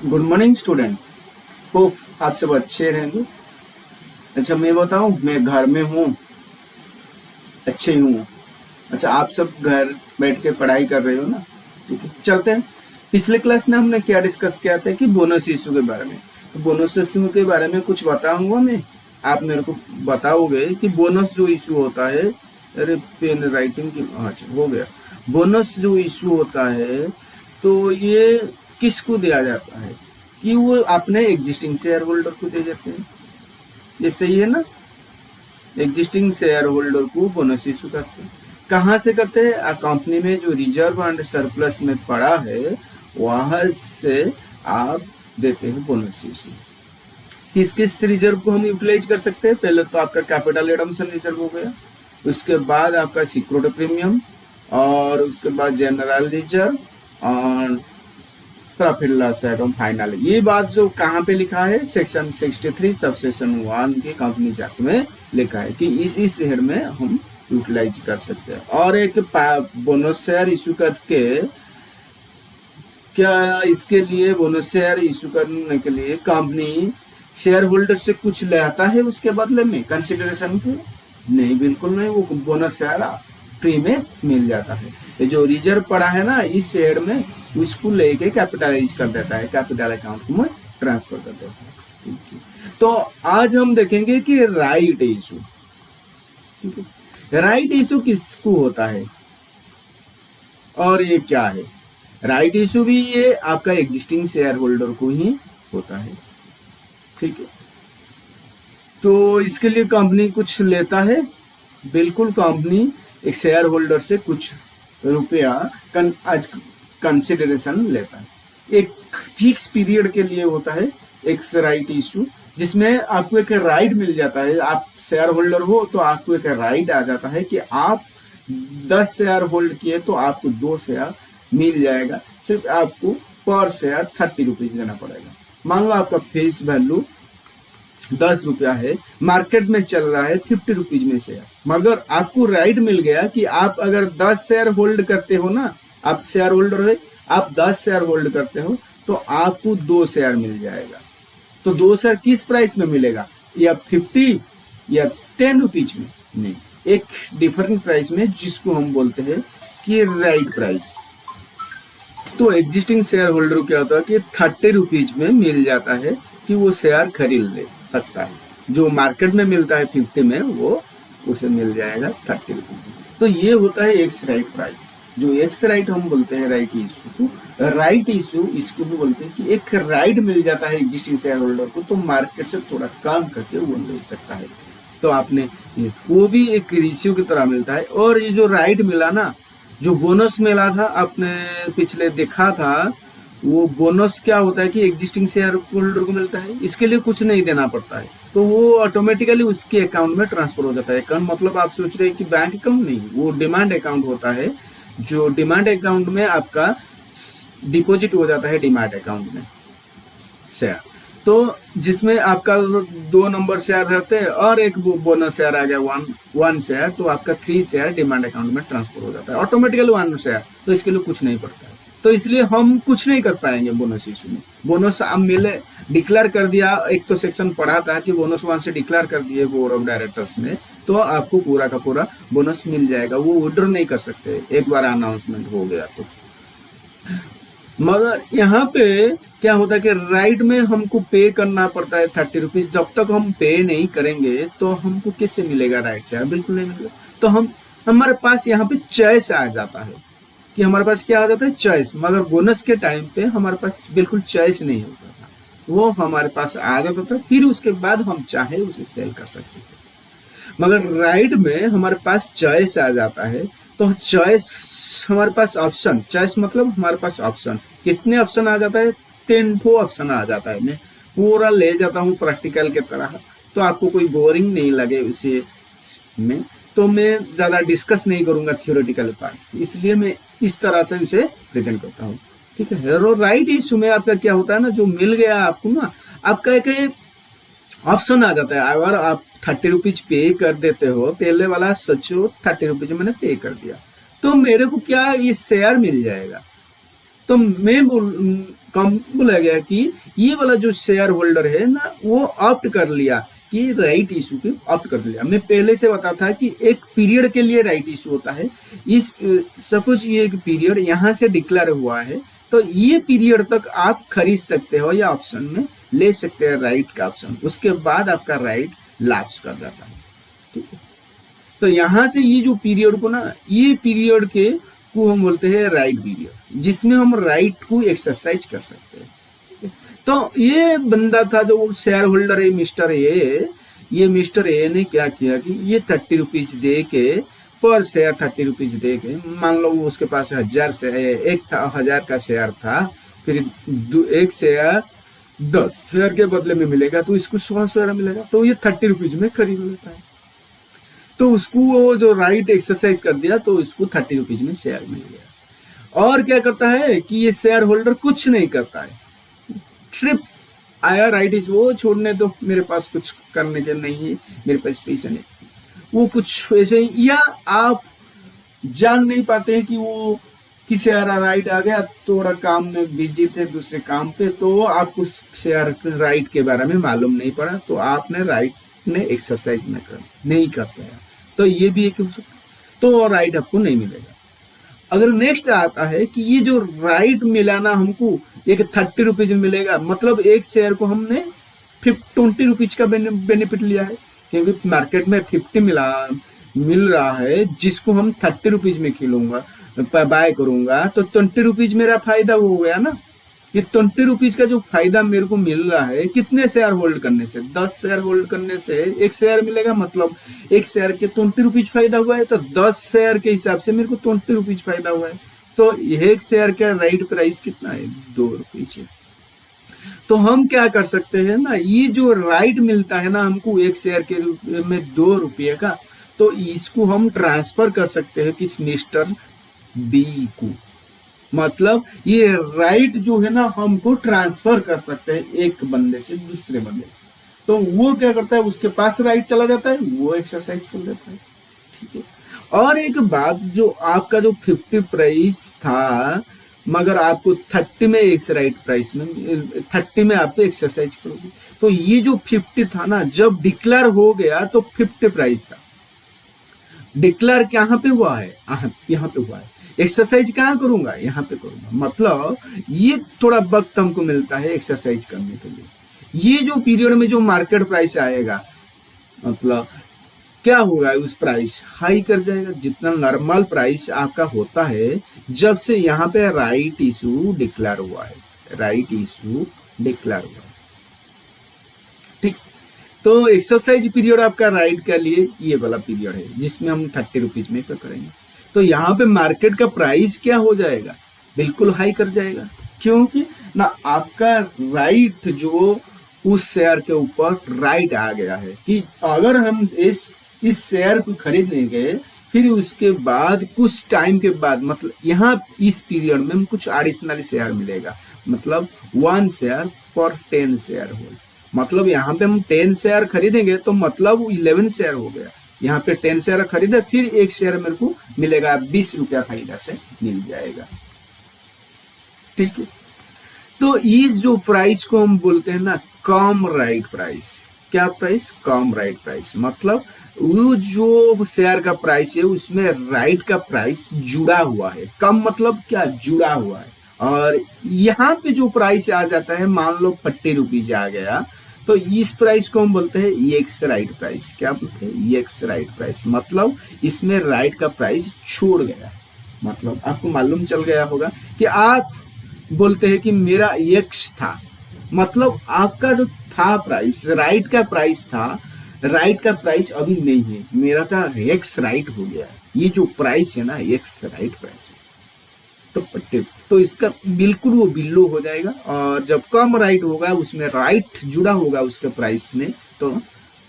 Good morning student. Hope आप सब अच्छे रहेंगे। अच्छा मैं बताऊं, मैं घर में हूँ, अच्छे ही हूँ। अच्छा आप सब घर बैठ के पढ़ाई कर रहे हो ना? ठीक है, चलते हैं। पिछले क्लास में हमने क्या डिस्कस किया था कि बोनस इशू के बारे में। तो बोनस इशू के बारे में कुछ बताऊंगा मैं, आप मेरे को बताओगे कि बोनस जो इशू होता है। अरे पेन राइटिंग की, अच्छा हो गया। बोनस जो इशू होता है तो ये किसको दिया जाता है? कि वो अपने एग्जिस्टिंग शेयर होल्डर को दे जाते हैं। ये सही है ना? एग्जिस्टिंग शेयर होल्डर को बोनस इशू करते हैं। कहाँ से करते हैं? कंपनी में जो रिजर्व एंड सरप्लस में पड़ा है वहां से आप देते हैं बोनस इशू। किस किस रिजर्व को हम यूटिलाइज कर सकते हैं? पहले तो आपका कैपिटल एडम्पशन रिजर्व हो गया, उसके बाद आपका सिक्योरिटी प्रीमियम, और उसके बाद जनरल रिजर्व और प्रॉफिट लॉस एवं फाइनल। ये बात जो कहाँ पे लिखा है? सेक्शन 63 सब सेक्शन 1 के कंपनी एक्ट में लिखा है कि इस हेड में हम यूटिलाइज कर सकते हैं। और एक बोनस शेयर इशू करके, क्या इसके लिए बोनस शेयर इशू करने के लिए कंपनी शेयर होल्डर से कुछ लेता है उसके बदले में कंसिडरेशन के? नहीं, बिल्कुल नहीं। वो बोनस शेयर फ्री में मिल जाता है। ये जो रिजर्व पड़ा है ना इस शेयर में, उसको लेके कैपिटलाइज कर देता है, कैपिटल अकाउंट में ट्रांसफर कर देता है। ठीक है, तो आज हम देखेंगे कि राइट इशू। ठीक है, राइट इशू किसको होता है और ये क्या है? राइट इशू भी ये आपका एग्जिस्टिंग शेयर होल्डर को ही होता है। ठीक है, तो इसके लिए कंपनी कुछ लेता है? बिल्कुल, कंपनी एक शेयर होल्डर से कुछ रुपया आज कंसिडरेशन लेता है। एक फिक्स पीरियड के लिए होता है एक राइट इशू, जिसमें आपको एक राइट मिल जाता है। आप शेयर होल्डर हो तो आपको एक राइट आ जाता है कि आप 10 शेयर होल्ड किए तो आपको 2 शेयर मिल जाएगा। सिर्फ आपको पर शेयर 30 रुपीज देना पड़ेगा। मान लो आपका फेस वैल्यू 10 रुपया है, मार्केट में चल रहा है 50 रुपीज में शेयर, मगर आपको राइट मिल गया कि आप अगर 10 शेयर होल्ड करते हो ना, आप शेयर होल्डर है, आप 10 शेयर होल्ड करते हो तो आपको 2 शेयर मिल जाएगा। तो 2 शेयर किस प्राइस में मिलेगा? या 50 या 10 रुपीज में? नहीं, एक डिफरेंट प्राइस में, जिसको हम बोलते हैं कि राइट प्राइस। तो एग्जिस्टिंग शेयर होल्डर क्या होता है कि 30 रुपीज में मिल जाता है कि वो शेयर खरीद ले सकता है। जो मार्केट में मिलता है 50 में, वो उसे मिल जाएगा 30 रुपीज। तो ये होता है एक्स राइट प्राइस। जो एक्स राइट हम बोलते हैं राइट इशू को, राइट इशू इसको भी बोलते हैं कि एक राइट मिल जाता है एग्जिस्टिंग शेयर होल्डर को, तो मार्केट से थोड़ा कम करके वो ले सकता है। तो आपने वो भी एक रेशियो की तरह मिलता है। और ये जो राइट मिला ना, जो बोनस मिला था आपने पिछले देखा था, वो बोनस क्या होता है कि एग्जिस्टिंग शेयर होल्डर को मिलता है, इसके लिए कुछ नहीं देना पड़ता है, तो वो ऑटोमेटिकली उसके अकाउंट में ट्रांसफर हो जाता है। अकाउंट मतलब आप सोच रहे हैं कि बैंक अकाउंट नहीं, वो डिमांड अकाउंट होता है। जो डिमांड अकाउंट में आपका डिपॉजिट हो जाता है, डिमांड अकाउंट में शेयर, तो जिसमें आपका 2 नंबर शेयर रहते हैं और एक बोनस शेयर आ गया वन शेयर, तो आपका 3 शेयर डिमांड अकाउंट में ट्रांसफर हो जाता है ऑटोमेटिकली 1 शेयर। तो इसके लिए कुछ नहीं पड़ता है, तो इसलिए हम कुछ नहीं कर पाएंगे बोनस इशू में। बोनस अब मिले, डिक्लेयर कर दिया, एक तो सेक्शन पढ़ा था कि बोनस 1 से डिक्लेयर कर दिए बोर्ड ऑफ डायरेक्टर्स ने, तो आपको पूरा का पूरा बोनस मिल जाएगा। वो विड्रॉ नहीं कर सकते एक बार अनाउंसमेंट हो गया तो। मगर यहाँ पे क्या होता है कि राइट में हमको पे करना पड़ता है 30 रुपीज। जब तक हम पे नहीं करेंगे तो हमको किससे मिलेगा राइट शेयर? बिल्कुल नहीं मिलेगा। तो हमारे पास यहाँ पे चॉइस आ जाता है कि हमारे पास क्या आ जाता है? चॉइस। मगर बोनस के टाइम पे हमारे पास बिल्कुल चॉइस नहीं होता था, वो हमारे पास आ जाता था, फिर उसके बाद हम चाहे उसे सेल कर सकते थे। मगर राइट में हमारे पास चॉइस आ जाता है, तो चॉइस हमारे पास ऑप्शन, चॉइस मतलब हमारे पास ऑप्शन, कितने ऑप्शन आ जाता है? 3 ऑप्शन आ जाता है। मैं पूरा ले जाता हूँ प्रैक्टिकल के तरह, तो आपको कोई बोरिंग नहीं लगे उसे में, तो मैं ज्यादा डिस्कस नहीं करूंगा थियोरेटिकल पार्ट, इसलिए मैं इस तरह से उसे प्रेजेंट करता हूँ। ठीक है, राइट इशू में आपका क्या होता है ना, जो मिल गया आपको ना, आपका एक ऑप्शन आ जाता है। अगर आप 30 रुपीज पे कर देते हो, पहले वाला सोचो 30 रुपीज मैंने पे कर दिया, तो मेरे को क्या ये शेयर मिल जाएगा। तो मैं कम बोला गया कि ये वाला जो शेयर होल्डर है ना वो ऑप्ट कर लिया कि राइट इशू की ऑप्ट कर लिया। मैं पहले से बता था कि एक पीरियड के लिए राइट इशू होता है। इस सपोज ये एक पीरियड यहाँ से डिक्लेयर हुआ है तो ये पीरियड तक आप खरीद सकते हो या ऑप्शन में ले सकते हैं राइट का ऑप्शन, उसके बाद आपका राइट लैप्स कर जाता है। ठीक है, तो यहां से ये जो पीरियड को ना, ये पीरियड के को हम बोलते हैं राइट पीरियड, जिसमें हम राइट को एक्सरसाइज कर सकते हैं। तो ये बंदा था जो शेयर होल्डर है मिस्टर ए, ये मिस्टर ए ने क्या किया कि ये 30 रुपीज दे के पर शेयर 30 रुपीज दे के, मान लो उसके पास 1000 से एक था 1000 का शेयर था, फिर एक शेयर 10 शेयर के बदले में मिलेगा तो इसको 100 शेयर मिलेगा, तो ये 30 रुपीज में खरीद लेता है। तो उसको वो जो राइट एक्सरसाइज कर दिया तो इसको 30 रुपीज में शेयर मिल गया। और क्या करता है कि ये शेयर होल्डर कुछ नहीं करता है, सिर्फ आया राइट इस वो छोड़ने दो, मेरे पास कुछ करने के नहीं है, मेरे पास पैसे नहीं, वो कुछ ऐसे ही, या आप जान नहीं पाते हैं कि वो शेयर राइट आ गया, थोड़ा काम में बिजी थे दूसरे काम पे, तो आपको शेयर राइट के बारे में मालूम नहीं पड़ा, तो आपने राइट ने एक्सरसाइज नहीं कर पाया, तो ये भी एक हो सकता है, तो राइट आपको नहीं मिलेगा। अगर नेक्स्ट आता है कि ये जो राइट मिला ना हमको एक 30 रुपीज मिलेगा, मतलब एक शेयर को हमने 20 रुपीज का बेनिफिट लिया है, क्योंकि मार्केट में 50 मिल रहा है, जिसको हम 30 रुपीज में खिलूंगा बाय करूंगा, तो 20 रुपीज मेरा फायदा हो गया ना। ये 20 रुपीज का जो फायदा मेरे को मिल रहा है कितने शेयर होल्ड करने से, 10 शेयर होल्ड करने से एक शेयर मिलेगा, मतलब एक शेयर के 20 रुपीज फायदा हुआ है, तो 10 शेयर के हिसाब से मेरे को 20 रुपीज फायदा हुआ है, तो एक शेयर का राइट प्राइस कितना है, 2 रुपीज है। तो हम क्या कर सकते हैं ना, ये जो राइट मिलता है ना हमको एक शेयर के में 2 रुपये का, तो इसको हम ट्रांसफर कर सकते हैं किस मिस्टर बी को, मतलब ये राइट जो है ना हमको ट्रांसफर कर सकते हैं एक बंदे से दूसरे बंदे, तो वो क्या करता है, उसके पास राइट चला जाता है, वो एक्सरसाइज कर लेता है। ठीक है, और एक बात, जो आपका जो 50 प्राइस था, मगर आपको 30 में एक राइट प्राइस में 30 में आप एक्सरसाइज करोगे, तो ये जो 50 था ना, जब डिक्लेयर हो गया तो 50 प्राइस था, डिक्लेयर कहाँ पे हुआ है, यहाँ पे हुआ है, एक्सरसाइज कहाँ करूंगा, यहाँ पे करूंगा, मतलब ये थोड़ा वक्त हमको मिलता है एक्सरसाइज करने के लिए। ये जो पीरियड में जो मार्केट प्राइस आएगा, मतलब क्या होगा, उस प्राइस हाई कर जाएगा, जितना नॉर्मल प्राइस आपका होता है जब से यहाँ पे राइट इशू डिक्लेयर हुआ है, राइट इशू डिक्लेयर हुआ है। ठीक, तो एक्सरसाइज पीरियड आपका राइट के लिए ये वाला पीरियड है, जिसमें हम 30 रुपीज में करेंगे, तो यहाँ पे मार्केट का प्राइस क्या हो जाएगा, बिल्कुल हाई कर जाएगा, क्योंकि ना आपका राइट जो उस शेयर के ऊपर राइट आ गया है कि अगर हम इस शेयर को खरीदेंगे, फिर उसके बाद कुछ टाइम के बाद, मतलब यहाँ इस पीरियड में कुछ एडिशनल शेयर मिलेगा, मतलब 1 शेयर पर 10 शेयर हो, मतलब यहाँ पे हम 10 शेयर खरीदेंगे तो मतलब 11 शेयर हो गया, यहाँ पे 10 शेयर खरीदे, फिर एक शेयर मेरे को मिलेगा 20 रुपया फायदा से मिल जाएगा। ठीक है, तो इस जो प्राइस को हम बोलते हैं ना कम राइट प्राइस, क्या प्राइस, कम राइट प्राइस, मतलब वो जो शेयर का प्राइस है उसमें राइट का प्राइस जुड़ा हुआ है, कम मतलब क्या, जुड़ा हुआ है, और यहाँ पे जो प्राइस आ जाता है, मान लो 40 रुपीज आ गया, तो इस प्राइस को हम बोलते हैं एक्स राइट प्राइस, क्या बोलते हैं, एक्स राइट प्राइस, मतलब इसमें राइट का प्राइस छोड़ गया, मतलब आपको मालूम चल गया होगा कि आप बोलते हैं कि मेरा एक्स था, मतलब आपका जो था प्राइस, राइट का प्राइस था, राइट का प्राइस अभी नहीं है, मेरा था एक्स राइट हो गया, ये जो प्राइस है ना एक्स राइट प्राइस है, तो इसका बिल्कुल वो बिल्लो हो जाएगा, और जब कम राइट होगा उसमें राइट जुड़ा होगा उसके प्राइस में, तो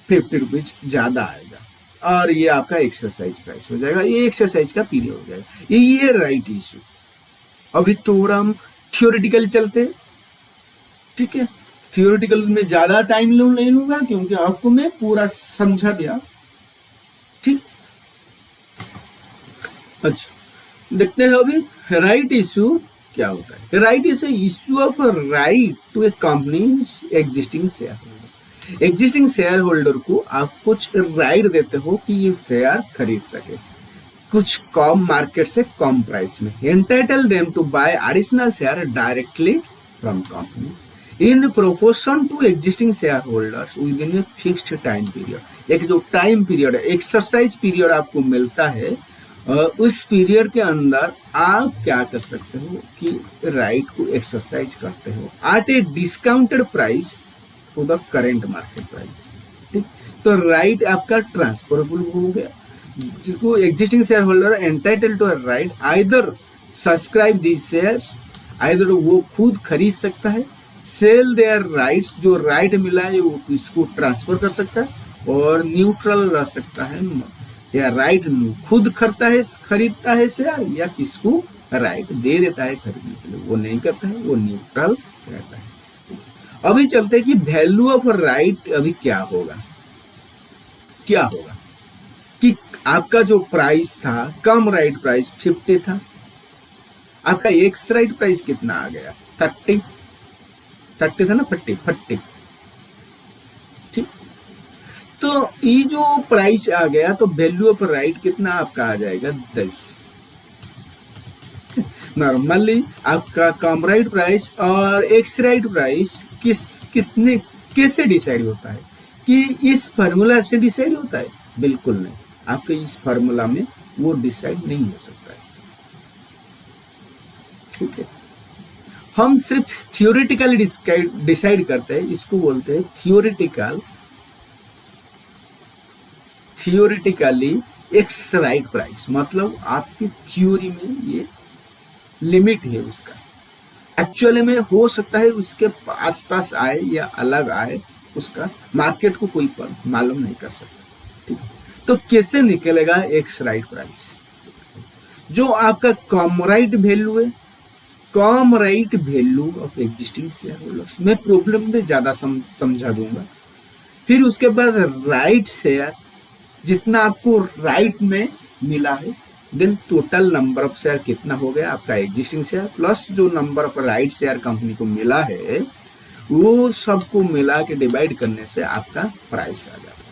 50 रुपीज ज्यादा आएगा, और ये आपका एक्सरसाइज प्राइस हो जाएगा, ये एक्सरसाइज का पीरियड हो जाएगा, ये राइट इशू। अभी थोड़ा हम थियोरेटिकल चलते, ठीक है, थियोरेटिकल में ज्यादा टाइम नहीं लूंगा क्योंकि आपको मैं पूरा समझा दिया। ठीक, अच्छा देखते हैं अभी राइट इशू क्या होता है? Right is issue of right to a company existing share holder. Existing share holder को आप कुछ राइट देते हो कि ये शेयर खरीद सके कुछ कम मार्केट से कम प्राइस में। Entitle them to buy additional share directly from company in proportion to existing share holders within a fixed time period. एक जो टाइम पीरियड है, एक्सरसाइज पीरियड आपको मिलता है, उस पीरियड के अंदर आप क्या कर सकते हो कि राइट को एक्सरसाइज करते हो at a discounted price to the current market price. ठीक, तो राइट आपका ट्रांसफरेबल हो गया, जिसको existing share holder entitle to right either subscribe this shares, either वो खुद खरीद सकता है, सेल देयर राइट्स, जो राइट मिला है वो इसको ट्रांसफर कर सकता है और न्यूट्रल रह सकता है, या राइट खुद खरीदता है शेयर या किसको राइट दे देता है खरीदने के लिए, वो नहीं करता है, वो न्यूट्रल रहता है। अभी चलते हैं कि वैल्यू ऑफ राइट अभी क्या होगा कि आपका जो प्राइस था, कम राइट प्राइस 50 था, आपका एक्स राइट प्राइस कितना आ गया 30 था ना, 40। ठीक, तो ये जो प्राइस आ गया तो वैल्यू ऑफ राइट कितना आपका आ जाएगा 10। नॉर्मली आपका कम राइट प्राइस और एक्स राइट प्राइस कितने कैसे डिसाइड होता है कि इस फार्मूला से डिसाइड होता है? बिल्कुल नहीं, आपके इस फार्मूला में वो डिसाइड नहीं हो सकता है। ठीक है, हम सिर्फ थियोरेटिकली डिसाइड करते हैं, इसको बोलते हैं थियोरेटिकली एक्स राइट प्राइस। मतलब आपकी थ्योरी में ये लिमिट है उसका, एक्चुअली में हो सकता है उसके आसपास आए या अलग आए, उसका मार्केट को कोई पर मालूम नहीं कर सकता। ठीक, तो कैसे निकलेगा एक्स राइट प्राइस? जो आपका कम राइट वैल्यू है, cum right value of existing share holders, मैं प्रॉब्लम में ज्यादा समझा दूंगा। फिर उसके बाद राइट शेयर जितना आपको राइट में मिला है, then total number of share कितना हो गया आपका एग्जिस्टिंग शेयर प्लस जो number of right share company को मिला है, वो सबको मिला के डिवाइड करने से आपका प्राइस आ जाता है।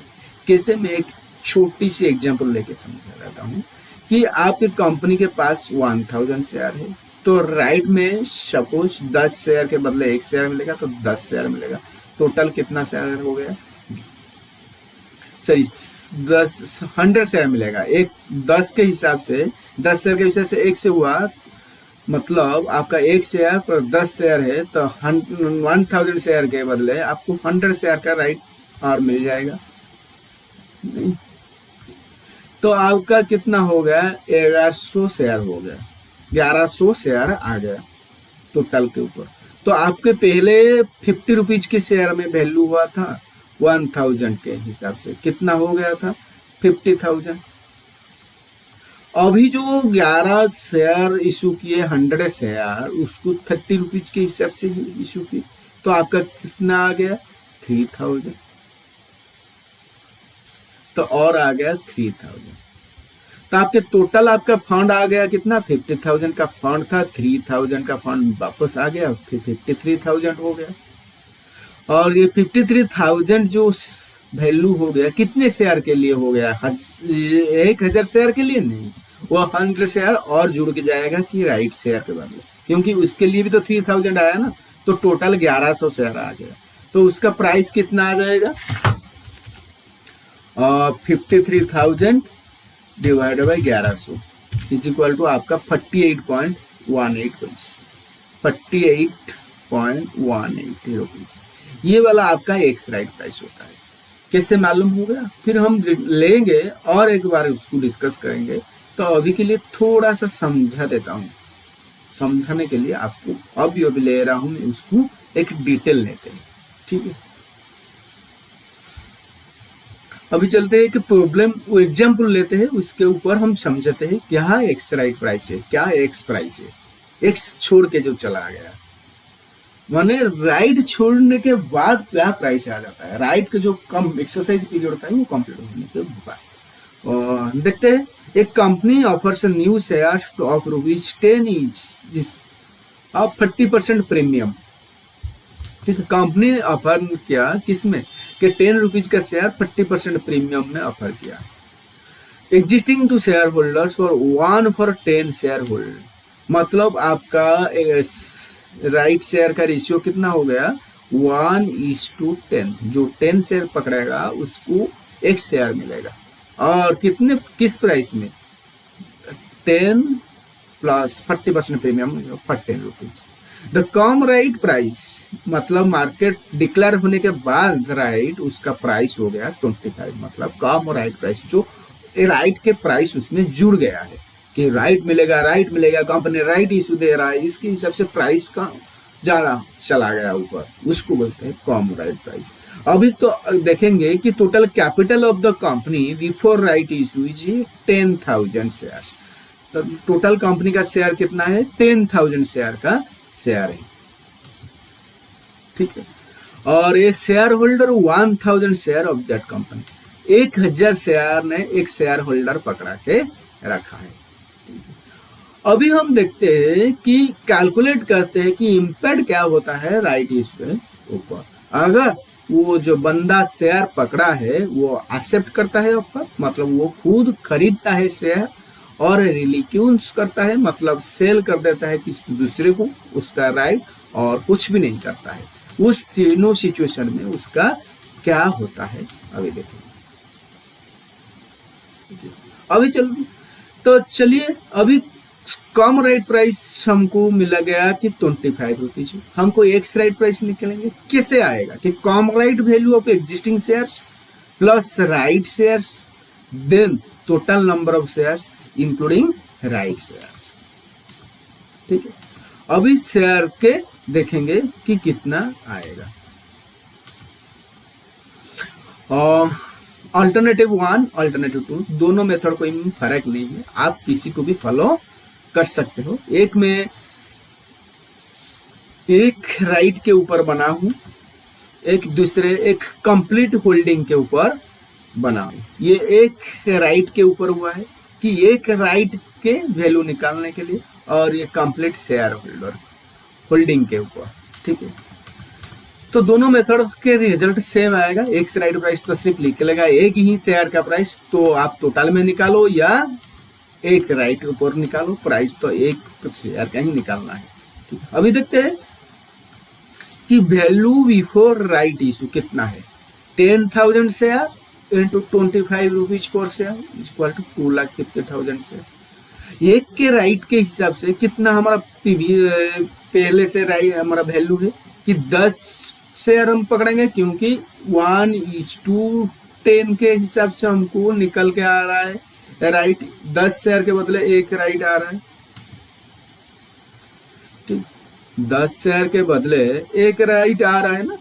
कैसे, मैं एक छोटी सी एग्जांपल लेके समझा रहता हूँ कि आपकी कंपनी के पास 1000 शेयर है, तो राइट में सपोज 10 शेयर के बदले 1 शेयर मिलेगा, तो 10 शेयर मिलेगा। टोटल कितना शेयर हो गया? सही 100 शेयर मिलेगा। एक 10 के हिसाब से, 10 शेयर के हिसाब से 1 से हुआ, मतलब आपका 1 शेयर पर 10 शेयर है, तो 1000 शेयर के बदले आपको 100 शेयर का राइट और मिल जाएगा। नहीं, तो आपका कितना हो गया? 1100 शेयर हो गया, 1100 शेयर आ गया टोटल के ऊपर। तो आपके पहले 50 रुपीज के शेयर में वैल्यू हुआ था 1000 के हिसाब से, कितना हो गया था? 50,000। अभी जो 11 शेयर इशू किए, 100 शेयर, उसको 30 रुपीज के हिसाब से इशू किए, तो आपका कितना आ गया? 3000। तो और आ गया 3000, तो आपके टोटल आपका फंड आ गया कितना? 50,000 का फंड था, 3000 का फंड वापस आ गया, फिर 53,000 हो गया। और ये 53,000 जो वैल्यू हो गया, कितने शेयर के लिए हो गया? 1000 शेयर के लिए नहीं, वो 100 शेयर और जुड़ के जाएगा कि राइट शेयर के बदले, क्योंकि उसके लिए भी तो 3000 आया ना, तो टोटल 1100 शेयर आ गया। तो उसका प्राइस कितना आ जाएगा? 53,000 divided by 1100 is equal to आपका 48.18 रुपीज, 48.18 रुपीज। ये वाला आपका एक्स राइट प्राइस होता है। कैसे मालूम होगा? फिर हम लेंगे और एक बार उसको डिस्कस करेंगे। तो अभी के लिए थोड़ा सा समझा देता हूँ, समझाने के लिए आपको अब ये भी ले रहा हूँ मैं, उसको एक डिटेल लेते हैं। ठीक है, अभी चलते हैं कि प्रॉब्लम वो एग्जाम्पल लेते हैं, उसके ऊपर हम समझते हैं क्या एक्स राइट प्राइस है, क्या एक्स प्राइस है। एक्स छोड़ के जो चला गया, माने राइट छोड़ने के बाद क्या प्राइस आ जाता है। राइट का जो कम एक्सरसाइज पीरियड होता है वो कंप्लीट होने के बाद। और देखते हैं, एक company offers new shares of ₹10 each, अब 40% प्रीमियम, ठीक है, कंपनी ने ऑफर किया किसमें कि 10 रुपीज का शेयर 40% प्रीमियम में ऑफर किया। एग्जिस्टिंग टू शेयर होल्डर्स और 1 फॉर 10 शेयर होल्डर, मतलब आपका राइट शेयर का रेशियो कितना हो गया 1:10, जो 10 शेयर पकड़ेगा उसको एक शेयर मिलेगा। और कितने किस प्राइस में 10 plus 40% premium for 10 rupees. The cum right price, मतलब मार्केट डिक्लेयर होने के बाद राइट उसका प्राइस हो गया 25, मतलब कम राइट प्राइस, जो राइट के प्राइस उसमें जुड़ गया है कि राइट मिलेगा, कंपनी राइट इशू दे रहा है, इसके हिसाब से प्राइस का ज्यादा चला गया ऊपर, उसको बोलते हैं कम राइट प्राइस। अभी तो देखेंगे कि total capital of the company before right issue is 10,000 shares. तो टोटल कंपनी का शेयर कितना है 10,000 शेयर का शेयर है, ठीक है। और ये share holder 1,000 share of that company, 1,000 share ने एक शेयर होल्डर पकड़ा के रखा है। अभी हम देखते हैं कि कैलकुलेट करते हैं कि इम्पैक्ट क्या होता है राइट इशू के ऊपर। अगर वो जो बंदा शेयर पकड़ा है वो एक्सेप्ट करता है ऑफर, मतलब वो खुद खरीदता है शेयर और रिलीक्यूज करता है, मतलब सेल कर देता है किसी दूसरे को उसका राइट, और कुछ भी नहीं करता है, उस तीनों सिचुएशन में उसका क्या होता है अभी देखेंगे। अभी चलिए अभी कम राइट प्राइस हमको मिला गया कि 25 रुपीज, हमको एक्स राइट प्राइस निकलेंगे, कैसे आएगा कि cum right value of existing shares plus right shares then total number of shares including right shares, ठीक है। अभी शेयर के देखेंगे कि कितना आएगा। और अल्टरनेटिव 1 अल्टरनेटिव 2 दोनों मेथड कोई फर्क नहीं है, आप किसी को भी फॉलो कर सकते हो। एक में एक राइट के ऊपर बना हूं, एक कंप्लीट होल्डिंग के ऊपर बना हूं। ये एक राइट के ऊपर हुआ है कि एक राइट के वैल्यू निकालने के लिए, और ये कंप्लीट शेयर होल्डर होल्डिंग के ऊपर, ठीक है। तो दोनों मेथड के रिजल्ट सेम आएगा। एक राइट प्राइस तो सिर्फ लिख लेगा एक ही शेयर का प्राइस, तो आप टोटल में निकालो या एक राइट के ऊपर निकालो, प्राइस तो एक शेयर का ही निकालना है, ठीक है। अभी देखते हैं कि वैल्यू बिफोर राइट इशू कितना है, 10,000 share into 25 rupees per share equal to 2,50,000 share. एक के राइट के हिसाब से कितना हमारा पहले से राइट हमारा वैल्यू है कि 10 शेयर हम पकड़ेंगे, क्योंकि 1:10 के हिसाब से हमको निकल के आ रहा है राइट, 10 शेयर के बदले एक राइट आ रहा है, ठीक, 10 शेयर के बदले एक राइट आ रहा है ना,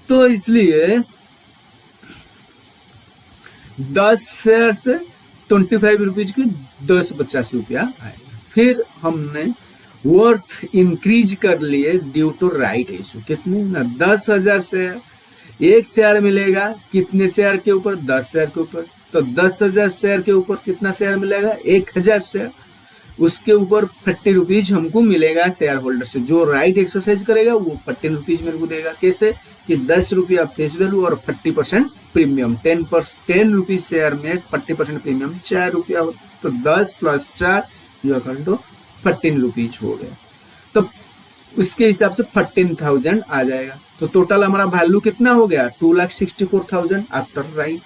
तो इसलिए 10 शेयर से 25 रुपीज की 10 रुपया आएगा। फिर हमने वर्थ इंक्रीज कर लिए ड्यू टू राइट इशू, कितने ना 10,000 शेयर, एक शेयर मिलेगा कितने शेयर के ऊपर 10 शेयर के ऊपर, तो 10,000 शेयर के ऊपर कितना शेयर मिलेगा 1,000 शेयर, उसके ऊपर 40 रुपीज हमको मिलेगा शेयर होल्डर से, जो राइट एक्सरसाइज करेगा वो 40 रुपीज मेरे को देगा। कैसे कि 10 रुपया फेस वैल्यू और 40% प्रीमियम, 10 रुपीज शेयर में 40% प्रीमियम 4 रुपया हो, तो 10 + 4 जो 14 रुपीज हो गया, तो उसके हिसाब से 14,000 आ जाएगा। तो टोटल हमारा वैल्यू कितना हो गया 2,64,000 आफ्टर राइट।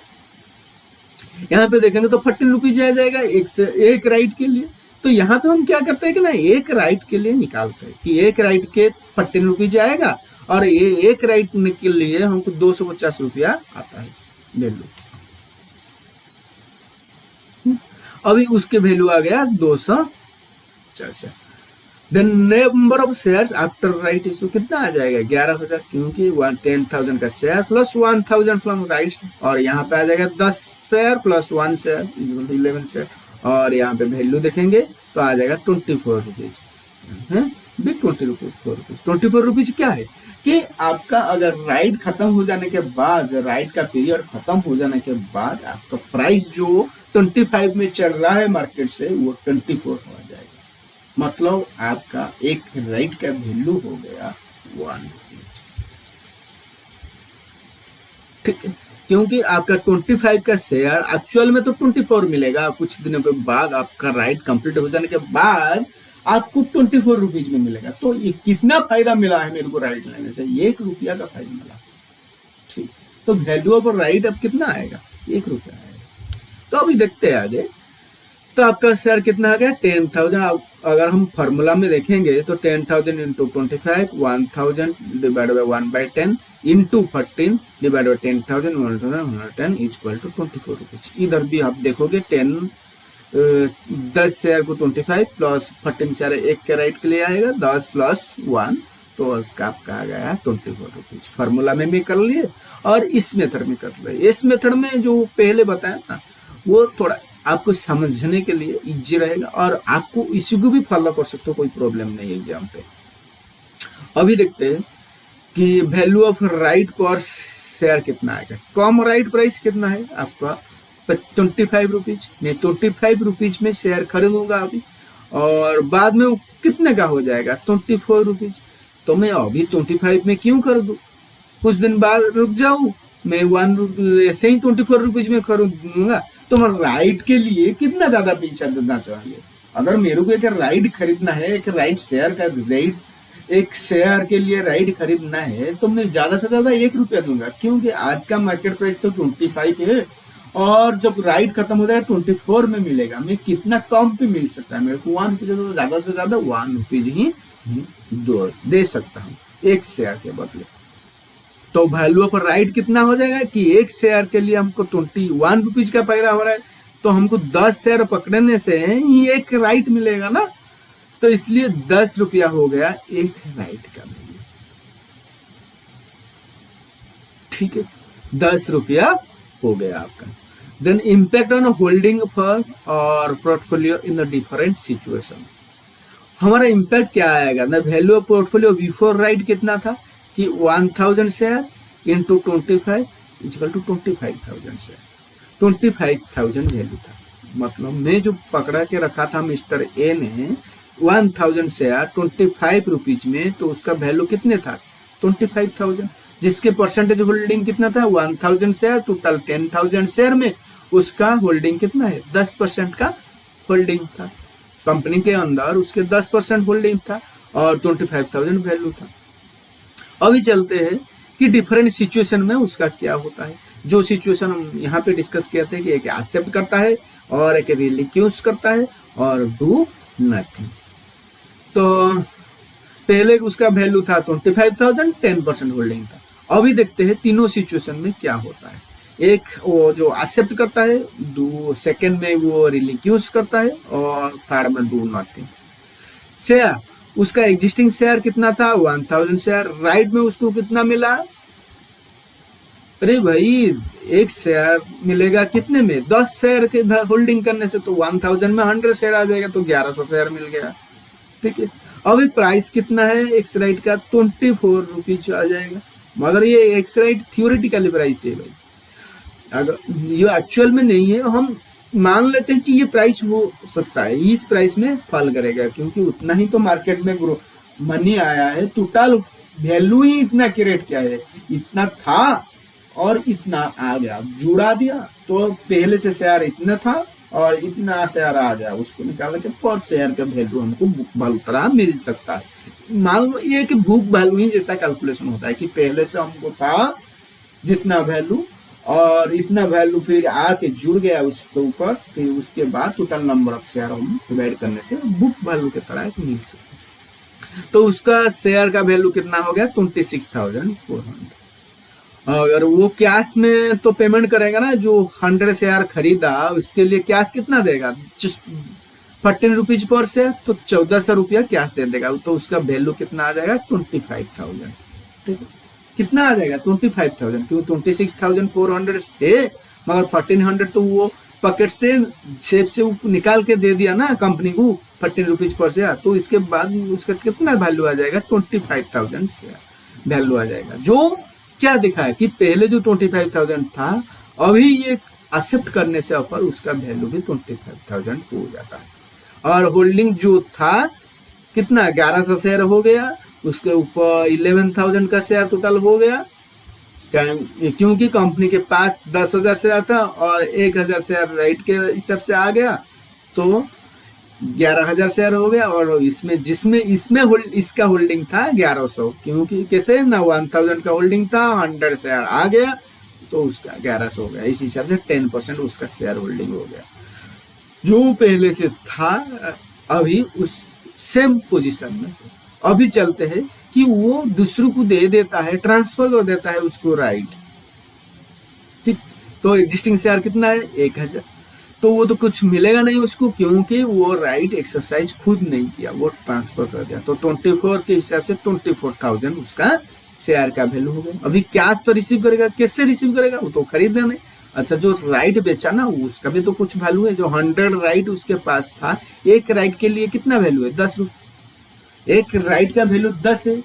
यहाँ पे देखेंगे तो 14 रुपीज आ जाएगा एक राइट के लिए। तो यहाँ पे हम क्या करते हैं कि ना एक राइट के लिए निकालते हैं कि एक राइट के 14 रुपीज आएगा, और ये एक राइट के लिए हमको 250 रुपया आता है वैल्यू। अभी उसके वैल्यू आ गया 250। Then number of shares after right issue कितना आ जाएगा 11,000, क्योंकि 10,000 का शेयर प्लस 1,000 फ्रॉम राइट्स, और यहाँ पे आ जाएगा 10 शेयर प्लस 1 शेयर 11 शेयर, और यहाँ पे वैल्यू देखेंगे तो आ जाएगा 24 रुपीज है, 24 रुपीज क्या है कि आपका अगर राइट खत्म हो जाने के बाद, राइट का पीरियड खत्म हो जाने के बाद आपका प्राइस जो 25 में चल रहा है मार्केट से वो 24 हो जाएगा, मतलब आपका एक राइट का वैल्यू हो गया 1 रुपीज। ठीक है, क्योंकि आपका 25 का शेयर एक्चुअल में तो 24 मिलेगा, कुछ दिनों के बाद आपका राइट कंप्लीट हो जाने के बाद आपको 24 रुपीज में मिलेगा। तो ये कितना फायदा मिला है मेरे को राइट लेने से? 1 रुपया का फायदा मिला। ठीक, तो वैल्यू ऑफ राइट अब कितना आएगा? 1 रुपया आएगा। तो अभी देखते हैं आगे। तो आपका शेयर कितना आ गया? 10,000। अगर हम फॉर्मूला में देखेंगे तो 10,000 into 25, 1,000 divide by 1/10 into 14 divide by 10,000, 1,110 equal to 24 rupees. इधर भी आप देखोगे 10 शेयर को 25 प्लस 14 शेयर एक के राइट के लिए आएगा, 10 प्लस 1, तो उसका आपका आ गया 24 रुपीज। फॉर्मूला में भी कर लिए और इस मेथड में कर लिए। इस मेथड में जो पहले बताया ना वो थोड़ा आपको समझने के लिए इजी रहेगा और आपको इसी को भी फॉलो कर सकते हो, कोई प्रॉब्लम नहीं है एग्जाम पे। अभी देखते हैं कि वैल्यू ऑफ राइट पर शेयर कितना आएगा। कम राइट प्राइस कितना है आपका? 25 रुपीज। मैं 25 रुपीज में शेयर खरीदूंगा अभी, और बाद में वो कितने का हो जाएगा? 24 रुपीज। तो मैं अभी 25 में क्यों कर दूं? कुछ दिन बाद रुक जाऊं, मैं 1 ऐसे ही 24 रुपीज में खरीदूंगा। तो मैं राइट के लिए कितना ज्यादा पीछा देना चाहिए? अगर मेरे को एक राइट खरीदना है, एक राइट शेयर का राइट, एक शेयर के लिए राइट खरीदना है, तो मैं ज्यादा से ज्यादा 1 रुपया दूंगा, क्योंकि आज का मार्केट प्राइस तो 25 है और जब राइट खत्म हो जाएगा 24 में मिलेगा। मैं कितना कम पे मिल सकता है? मेरे को 1 रुपीज तो ज्यादा से ज्यादा 1 रुपीज ही दे सकता हूँ एक शेयर के बदले। तो वैल्यू ऑफ राइट कितना हो जाएगा कि एक शेयर के लिए हमको 21 रुपीज का फायदा हो रहा है, तो हमको 10 शेयर पकड़ने से ही एक राइट मिलेगा ना, तो इसलिए 10 रुपया हो गया एक राइट का वैल्यू। ठीक है, 10 रुपया हो गया आपका। Then impact on holding for और portfolio in the different situation. हमारा इम्पैक्ट क्या आएगा ना? Value of portfolio before right कितना था कि 1000 share into 25 equal to 25,000 share. 25,000 value था, मतलब मैं जो पकड़ा के रखा था मिस्टर ए ने 1000 शेयर 25 रुपीज में, तो उसका वैल्यू कितने था? 25,000। जिसके परसेंटेज होल्डिंग कितना था? 1000 शेयर टोटल 10,000 शेयर में उसका होल्डिंग कितना है? 10% का होल्डिंग था कंपनी के अंदर, उसके 10% होल्डिंग था और 25,000 वैल्यू था। अभी चलते हैं कि डिफरेंट सिचुएशन में उसका क्या होता है। जो सिचुएशन हम यहाँ पे डिस्कस किए थे कि एक एक्सेप्ट करता है और एक रिलीक्यूज करता है और डू नथिंग। तो पहले उसका वैल्यू था 25,000, 10% होल्डिंग था। अभी देखते हैं तीनों सिचुएशन में क्या होता है। एक वो जो एक्सेप्ट करता है, सेकंड में वो रिलीक्यूज करता है और थर्ड में डू नथिंग। शेयर, उसका एग्जिस्टिंग शेयर कितना था? 1000 शेयर। राइट में उसको कितना मिला? अरे भाई एक शेयर मिलेगा कितने में? 10 शेयर के होल्डिंग करने से, तो 1000 में 100 शेयर आ जाएगा, तो 1100 शेयर मिल गया। ठीक है, अभी प्राइस कितना है एक्स राइट का? 24 रुपीज आ जाएगा, मगर ये एक्स राइट थियोरेटिकली प्राइस है भाई, अगर ये एक्चुअल में नहीं है। हम मान लेते हैं कि ये प्राइस हो सकता है, इस प्राइस में फॉल करेगा, क्योंकि उतना ही तो मार्केट में मनी आया है। टोटल वैल्यू ही इतना क्रिएट किया है, इतना था और इतना आ गया, जुड़ा दिया, तो पहले से शेयर इतना था और इतना शेयर आ गया, उसको निकाल के पर शेयर का वैल्यू हमको बुक वैल्यू तरह मिल सकता है। मान लो ये कि बुक वैल्यू ही जैसा कैलकुलेशन होता है कि पहले से हमको था जितना वैल्यू और इतना वैल्यू फिर आके जुड़ गया उसके ऊपर, फिर उसके बाद टोटल नंबर ऑफ शेयर हम डिवाइड करने से बुक वैल्यू की तरह मिल सकता है। तो उसका शेयर का वैल्यू कितना हो गया? 26,400। अगर वो कैश में तो पेमेंट करेगा ना, जो 100 शेयर खरीदा उसके लिए कैश कितना देगा? 14 रुपीज पर शेयर, तो 1400 रुपया कैश दे देगा, तो उसका वैल्यू कितना आ जाएगा? 25,000। ठीक है, कितना आ जाएगा? 25,000, क्यों 26,400 है, मगर 1400 तो वो पॉकेट से जेब से निकाल के दे दिया ना कंपनी को 14 रुपीज पर शेयर, तो इसके बाद उसका कितना वैल्यू आ जाएगा? 25,000 शेयर वैल्यू आ जाएगा। जो क्या दिखा है कि पहले जो 25,000 था, अभी ये एक्सेप्ट करने से ऑफर उसका वैल्यू भी 25,000 हो जाता है, और होल्डिंग जो था कितना 1100 शेयर हो गया, उसके ऊपर 11,000 का शेयर टोटल हो गया, क्योंकि कंपनी के पास 10,000 शेयर था और 1,000 शेयर राइट के हिसाब से आ गया, तो 11,000 शेयर हो गया। और इसमें जिसमें इसमें इसका होल्डिंग था 1100, क्योंकि कैसे ना 1000 का होल्डिंग था, 100 शेयर आ गया तो उसका 1100 हो गया। इस हिसाब से 10% उसका शेयर होल्डिंग हो गया। जो पहले से था अभी उस सेम पोजीशन में अभी चलते हैं कि वो दूसरों को दे देता है, ट्रांसफर कर देता है उसको राइट, ठीक। तो एग्जिस्टिंग शेयर कितना है 1000, तो वो तो कुछ मिलेगा नहीं उसको, क्योंकि वो राइट एक्सरसाइज खुद नहीं किया, वो ट्रांसफर कर दिया। तो 24 के हिसाब से 24,000 उसका शेयर का वैल्यू हो गया। अभी कैश तो रिसीव करेगा, कैसे रिसीव करेगा, वो तो खरीदना नहीं। अच्छा, जो राइट बेचा ना उसका भी तो कुछ वैल्यू है। जो 100 राइट उसके पास था, एक राइट के लिए कितना वैल्यू है 10 रुपये, एक राइट का वैल्यू 10 है।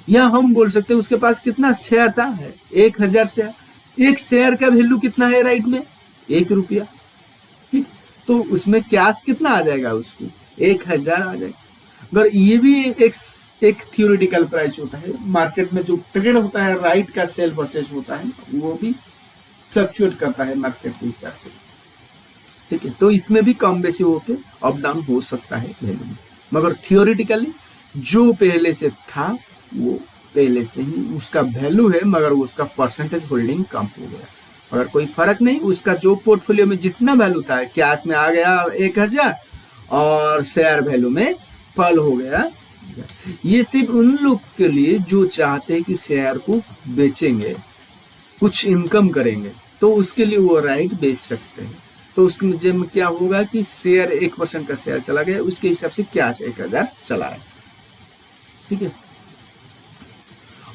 या हम बोल सकते हैं उसके पास कितना शेयर था, है 1000 शेयर, एक शेयर का वैल्यू कितना है राइट में 1 रुपया, ठीक। तो उसमें कैश कितना आ जाएगा उसको 1000 आ जाएगा। अगर ये भी एक थियोरेटिकल प्राइस होता है, मार्केट में जो ट्रेड होता है राइट का सेल परचेज होता है, वो भी फ्लक्चुएट करता है मार्केट के हिसाब से, ठीक है। तो इसमें भी कम बेसी होके अप डाउन हो सकता है वैल्यू में, मगर थियोरेटिकली जो पहले से था वो पहले से ही उसका वैल्यू है, मगर उसका परसेंटेज होल्डिंग कम हो गया। अगर कोई फर्क नहीं, उसका जो पोर्टफोलियो में जितना वैल्यू था, कैश में आ गया 1000 और शेयर वैल्यू में फॉल हो गया। ये सिर्फ उन लोग के लिए जो चाहते हैं कि शेयर को बेचेंगे, कुछ इनकम करेंगे, तो उसके लिए वो राइट बेच सकते हैं। तो उसमें क्या होगा कि शेयर 1% का शेयर चला गया, उसके हिसाब से कैश 1000 चला है, ठीक है।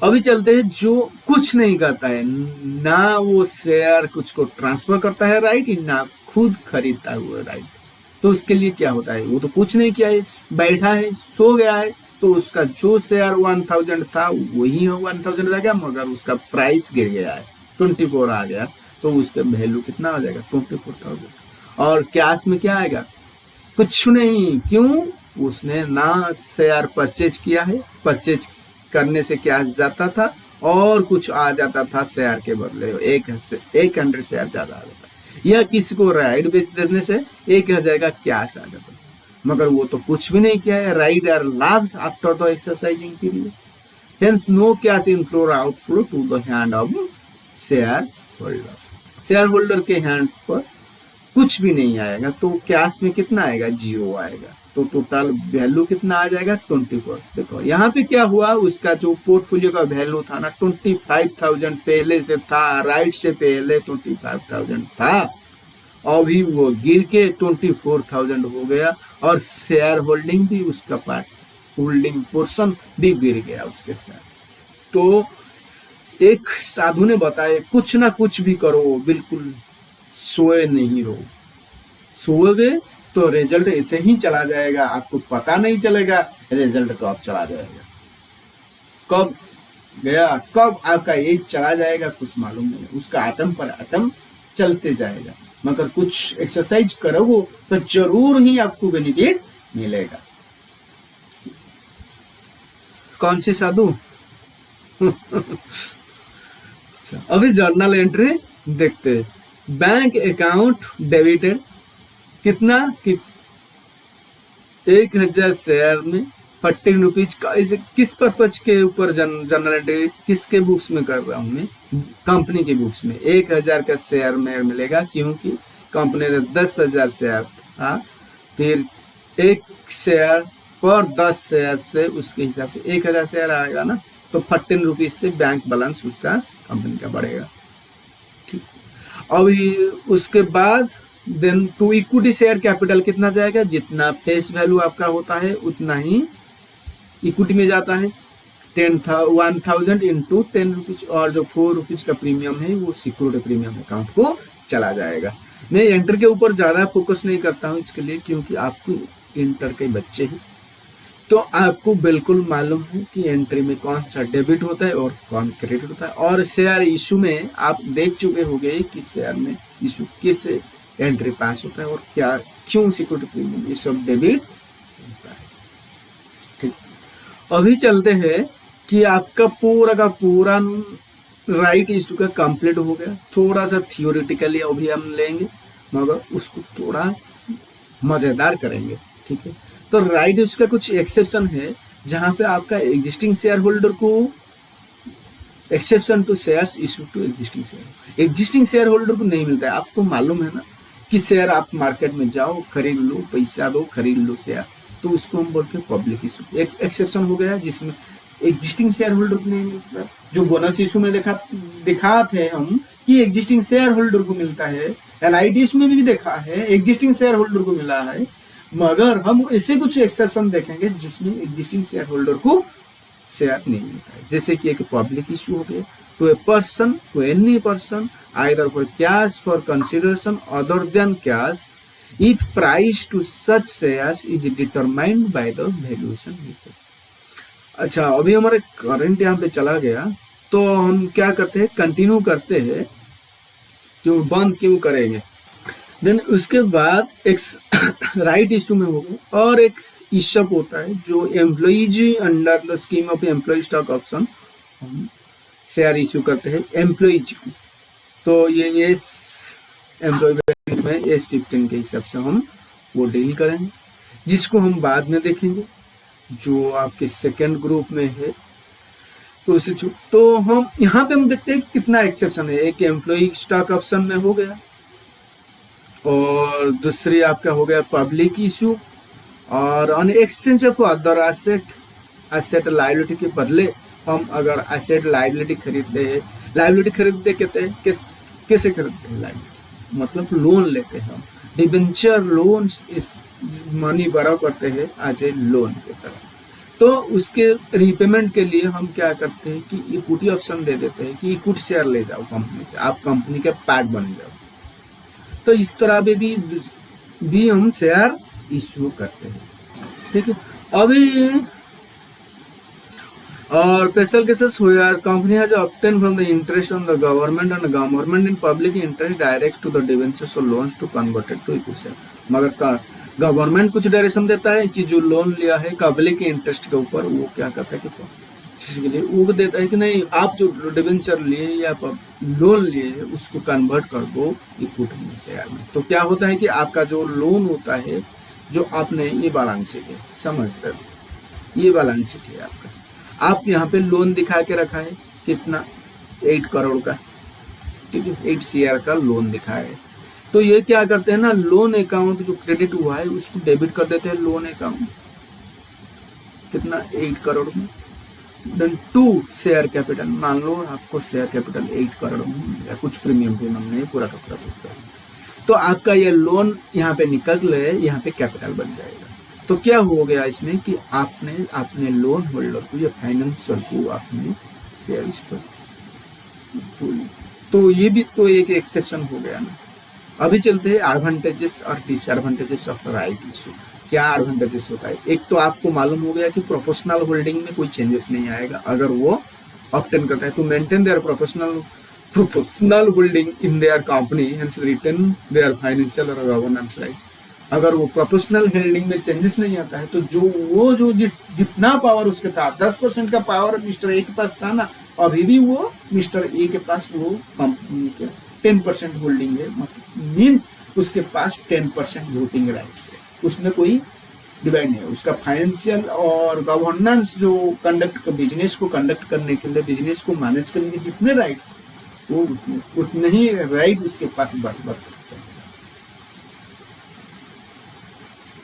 अभी चलते हैं जो कुछ नहीं करता है, ना वो शेयर कुछ को ट्रांसफर करता है राइट, ना खुद खरीदता है वो राइट। तो उसके लिए क्या होता है, वो तो कुछ नहीं किया है, बैठा है, सो गया है, तो उसका जो शेयर 1000 था वही 1000 रह गया, मगर उसका प्राइस गिर गया है 24 आ गया, तो उसका वैल्यू कितना आ जाएगा 24,000। और कैश में क्या आएगा, कुछ नहीं, क्यों, उसने ना शेयर परचेज किया है, परचेज करने से कैश जाता था और कुछ आ जाता था शेयर के बदले, 100 शेयर ज्यादा आ जाता, या किसी को राइट बेच देने से 1000 का कैश आ जाता, मगर वो तो कुछ भी नहीं किया है। Right are last after the exercising period, hence no cash inflow और outflow to the hand of share holder. Share holder के हैंड पर कुछ भी नहीं आएगा, तो कैश में कितना आएगा 0 आएगा। तो टोटल वैल्यू कितना आ जाएगा 24। देखो यहाँ पे क्या हुआ, उसका जो पोर्टफोलियो का वैल्यू था ना 25,000 पहले से था, राइट से पहले 25,000 था, अभी वो गिर के 24,000 हो गया, और शेयर होल्डिंग भी उसका पार्ट, होल्डिंग पोर्शन भी गिर गया उसके साथ। तो एक साधु ने बताया कुछ ना कुछ भी करो, बिल्कुल सोए नहीं रहो, सोओगे तो रिजल्ट ऐसे ही चला जाएगा, आपको पता नहीं चलेगा रिजल्ट कब चला जाएगा, कब गया, कब आपका एज चला जाएगा कुछ मालूम नहीं, उसका आटम पर आटम चलते जाएगा। मगर कुछ एक्सरसाइज करोगे तो जरूर ही आपको बेनिफिट मिलेगा। कौन सी साधु अभी जर्नल एंट्री देखते हैं। बैंक अकाउंट डेबिटेड कितना कि 1000 शेयर में 14 रुपीज का, इसे किस पर्पज के ऊपर जर्नल एंट्री किसके बुक्स में कर रहा हूँ मैं, कंपनी के बुक्स में 1000 का शेयर में मिलेगा, क्योंकि कंपनी ने 10,000 शेयर था, फिर एक शेयर पर 10 शेयर से उसके हिसाब से 1000 शेयर आएगा ना, तो 14 रुपीज से बैंक बैलेंस उसका कंपनी का बढ़ेगा, ठीक। अभी उसके बाद then to equity share capital कितना जाएगा, जितना फेस वैल्यू आपका होता है उतना ही इक्विटी में जाता है, 10,000 इंटू 10 रुपीज, और जो 4 रुपीज का प्रीमियम है वो सिक्योरिटी प्रीमियम अकाउंट को चला जाएगा। मैं एंटर के ऊपर ज्यादा फोकस नहीं करता हूँ इसके लिए, क्योंकि आपको इंटर के बच्चे हैं, तो आपको बिल्कुल मालूम है कि एंट्री में कौन सा डेबिट होता है और कौन क्रेडिट होता है। और शेयर इशू में आप देख चुके होंगे कि शेयर में इशू किस एंट्री पास होता है और क्या, क्यों सिक्योरिटी प्रीमियम, ये सब डेबिट होता है। अभी चलते हैं कि आपका पूरा का पूरा राइट इशू का कंप्लीट हो गया। थोड़ा सा थियोरिटिकली अभी हम लेंगे, मगर उसको थोड़ा मजेदार करेंगे, ठीक है। तो राइट इशू का कुछ एक्सेप्शन है, जहां पे आपका एग्जिस्टिंग शेयर होल्डर को exception to shares issue to existing share holder को नहीं मिलता है। आपको मालूम है ना कि शेयर आप मार्केट में जाओ, खरीद लो, पैसा दो, खरीद लो शेयर, तो उसको हम बोलते हैं पब्लिक इशू। एक एक्सेप्शन हो गया जिसमें एग्जिस्टिंग शेयर होल्डर को नहीं मिलता। जो बोनस इशू में दिखा थे हम कि एग्जिस्टिंग शेयर होल्डर को मिलता है, एलआईडी इशू में भी देखा है एग्जिस्टिंग शेयर होल्डर को मिला है, मगर हम ऐसे कुछ एक्सेप्शन देखेंगे जिसमें एग्जिस्टिंग शेयर होल्डर को शेयर नहीं मिलता है। जैसे कि एक पब्लिक इशू हो गया to a person, to any person, either for cash, for consideration other than cash, if price to such shares is determined by the valuation method. अच्छा, अभी हमारे करंट यहाँ पे चला गया, तो हम क्या करते हैं, कंटिन्यू करते हैं, क्यों बंद क्यों करेंगे। देन उसके बाद एक राइट इशू में हो गया, और एक इशअप होता है जो employees under the scheme of employ stock option हम शेयर इशू करते हैं एम्प्लॉइज को। तो ये एम्प्लॉय में S15 के हिसाब से हम वो डील करेंगे, जिसको हम बाद में देखेंगे, जो आपके सेकेंड ग्रुप में है। तो उसे तो हम यहाँ पे हम देखते हैं कि कितना एक्सेप्शन है। एक एम्प्लॉय स्टॉक ऑप्शन में हो गया, और दूसरी आपका हो गया पब्लिक इशू, और on exchange of other asset liability के बदले हम अगर एसेट लायबिलिटी खरीदते हैं, लायबिलिटी खरीदते कहते हैं कैसे खरीदते हैं, लायबिलिटी मतलब लोन लेते हैं हम, डिबेंचर लोन्स इस मनी बराव करते हैं एज ए लोन की तरह। तो उसके रीपेमेंट के लिए हम क्या करते हैं कि इक्विटी ऑप्शन दे देते हैं कि इक्विटी शेयर ले जाओ कंपनी से, आप कंपनी के पार्ट बन जाओ। तो इस तरह भी हम शेयर इश्यू करते हैं, ठीक है। अभी और स्पेशल केसेस हुआ company has obtain from the interest on the government and government in public interest direct to the debentures और loans to converted to equity share. मगर गवर्नमेंट कुछ डायरेक्शन देता है कि जो लोन लिया है पब्लिक के इंटरेस्ट के ऊपर, वो क्या करता है कि इसके लिए वो देता है कि नहीं, आप जो डिवेंचर लिए या लोन लिए उसको कन्वर्ट कर दो इक्विटी में, शेयर में। तो क्या होता है कि आपका जो लोन होता है, जो आपने ये बैलेंस शीट है, समझ रहे हो, ये बैलेंस शीट है आपका, आप यहाँ पे लोन दिखा के रखा है कितना, 8 करोड़ का, ठीक है, 8 शेयर का लोन दिखा है। तो ये क्या करते हैं ना, लोन अकाउंट जो क्रेडिट हुआ है उसको डेबिट कर देते हैं लोन अकाउंट, कितना 8 करोड़ में। देन 2 शेयर कैपिटल, मान लो आपको शेयर कैपिटल 8 करोड़ में या कुछ प्रीमियम हमने पूरा का पूरा, तो आपका ये लोन यहाँ पे निकल रहे, यहाँ पे कैपिटल बन जाएगा। तो क्या हो गया इसमें कि आपने अपने लोन होल्डर को या फाइनेंसर को आपने शेयर तो ये भी तो एक एक्सेप्शन हो गया ना। अभी चलते हैं एडवांटेजेस और डिसएडवांटेजेस ऑफ राइट इशू। क्या एडवांटेजेस होता है, एक तो आपको मालूम हो गया कि प्रोपोर्शनल होल्डिंग में कोई चेंजेस नहीं आएगा अगर वो ऑब्टेन करता है to maintain their proportional holding in their company hence retain their financial और गवर्नेंस राइट। अगर वो प्रोपोर्शनल होल्डिंग में चेंजेस नहीं आता है तो जो जितना पावर उसके था, 10% का पावर मिस्टर ए के पास था ना, अभी भी वो मिस्टर ए के पास वो कंपनी के 10% होल्डिंग है, मतलब मीन्स उसके पास 10% वोटिंग राइट्स है, उसमें कोई डिवाइड नहीं है। उसका फाइनेंशियल और गवर्नेंस जो बिजनेस को कंडक्ट करने के लिए, बिजनेस को मैनेज करने के जितने राइट वो उतने ही राइट उसके पास बराबर करते हैं।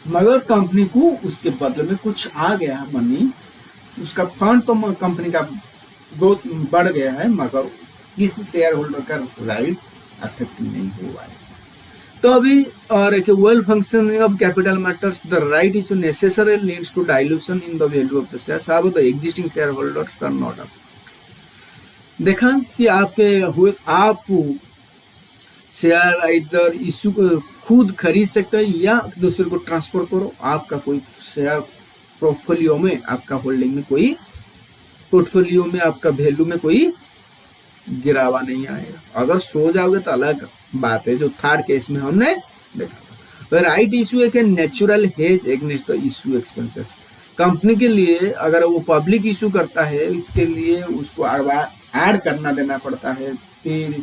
मगर कंपनी को उसके बदले में कुछ आ गया मनी, उसका फंड तो कंपनी का ग्रोथ बढ़ गया है, मगर किसी शेयर होल्डर का राइट अफेक्ट नहीं हुआ है। तो अभी और एक well functioning of capital matters, the right is necessary leads to dilution in the value of the shares, how the existing share holders turn not up. देखा कि आप शेयर इधर इशू खुद खरीद सकते हैं या दूसरे को ट्रांसफर करो, आपका कोई शेयर पोर्टफोलियो में, आपका होल्डिंग में कोई पोर्टफोलियो में आपका वैल्यू में कोई गिरावा नहीं आएगा। अगर सो जाओगे तो अलग बात है, जो थर्ड केस में हमने देखा था। राइट इशू एक natural hedge against the issue expenses, company के लिए अगर वो पब्लिक इशू करता है, इसके लिए उसको ऐड करना देना पड़ता है, फिर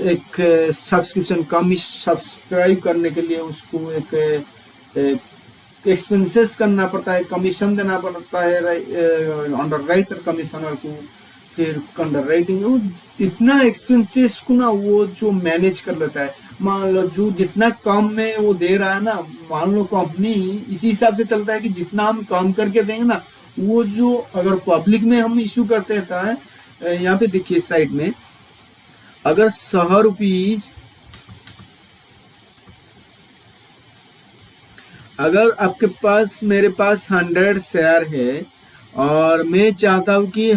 एक सब्सक्रिप्शन सब्सक्राइब करने के लिए उसको एक एक्सपेंसेस करना पड़ता है, कमीशन देना पड़ता है अंडर राइटर कमिश्नर को, फिर अंडर राइटिंग इतना एक्सपेंसेस को ना वो जो मैनेज कर लेता है। मान लो जो जितना कम में वो दे रहा है ना, मान लो कंपनी इसी हिसाब से चलता है कि जितना हम कम करके देंगे ना, वो जो अगर पब्लिक में हम इशू करते हैं, यहाँ पे देखिए साइड में, अगर 100 रुपीज, अगर आपके पास मेरे पास 100 शेयर है और मैं चाहता हूं कि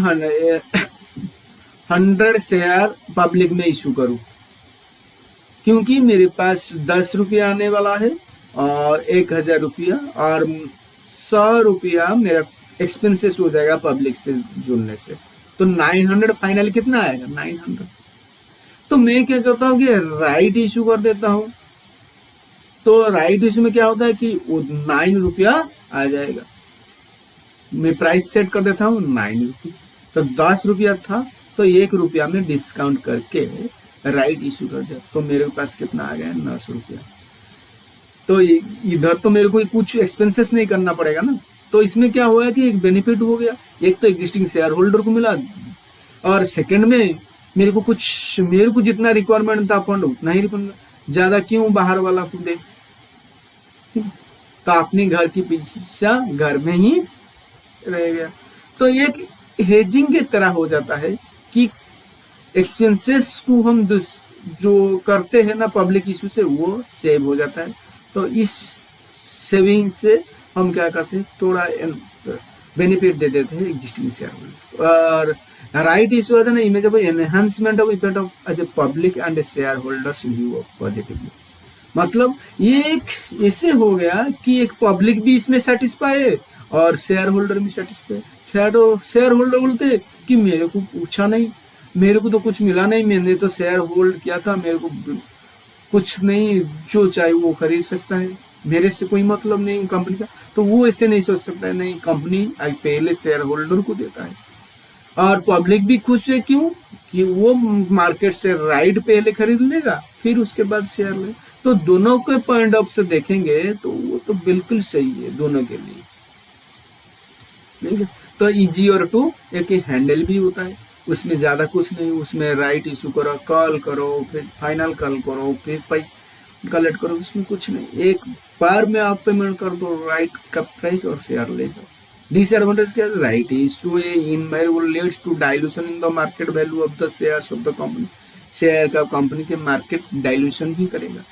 100 शेयर पब्लिक में इशू करूं, क्योंकि मेरे पास 10 रुपया आने वाला है और 1000 रुपया और 100 रुपया मेरा एक्सपेंसेस हो जाएगा पब्लिक से जुड़ने से, तो 900 फाइनल कितना आएगा, 900। तो मैं क्या करता हूँ कि राइट इशू कर देता हूँ। तो राइट इशू में क्या होता है कि वो 9 रुपया आ जाएगा, मैं प्राइस सेट कर देता हूँ 9 रुपीज। तो 10 रुपया था तो 1 रुपया में डिस्काउंट करके राइट इशू कर दिया, तो मेरे पास कितना आ गया, 900 रुपया। तो इधर तो मेरे को कुछ एक्सपेंसेस नहीं करना पड़ेगा ना। तो इसमें क्या हुआ कि एक बेनिफिट हो गया, एक तो एग्जिस्टिंग शेयर होल्डर को मिला, और सेकंड में मेरे को जितना रिक्वायरमेंट था फंड उतना ही फंड, ज्यादा क्यों बाहर वाला को दे। तो अपने घर की पीछा घर में ही रह गया। तो एक हेजिंग की तरह हो जाता है कि एक्सपेंसेस को हम जो करते हैं ना पब्लिक इशू से, वो सेव हो जाता है। तो इस सेविंग से हम क्या करते हैं, थोड़ा बेनिफिट दे देते हैं एग्जिस्टिंग शेयर होल्डर। और राइट इशू है ना, image of enhancement of effect of as a public and share holders view positively. मतलब ये एक ऐसे हो गया कि एक पब्लिक भी इसमें सेटिस्फाई है और शेयर होल्डर भी सेटिस्फाई। शेयर होल्डर बोलते कि मेरे को पूछा नहीं, मेरे को तो कुछ मिला नहीं, मैंने तो शेयर होल्ड किया था, मेरे को कुछ नहीं, जो चाहे वो खरीद सकता है, मेरे से कोई मतलब नहीं कंपनी का। तो वो ऐसे नहीं सोच सकता है, नहीं, कंपनी पहले शेयर होल्डर को देता है। और पब्लिक भी खुश है, क्यों कि वो मार्केट से राइट पहले खरीद लेगा, फिर उसके बाद शेयर ले। तो दोनों के पॉइंट ऑफ से देखेंगे तो वो तो बिल्कुल सही है दोनों के लिए, ठीक है। तो इजी और टू एक हैंडल भी होता है, उसमें ज्यादा कुछ नहीं, उसमें राइट इशू करो, कॉल करो, फिर फाइनल कॉल करो, फिर पैसा कलेक्ट करो, उसमें कुछ नहीं, एक बार में आप पेमेंट कर दो राइट का प्राइस और शेयर ले जाओ। डिसएडवांटेज क्या है, right issue invariable leads to dilution in the market value of the shares of the company. Share का कंपनी के मार्केट डाइल्यूशन ही करेगा,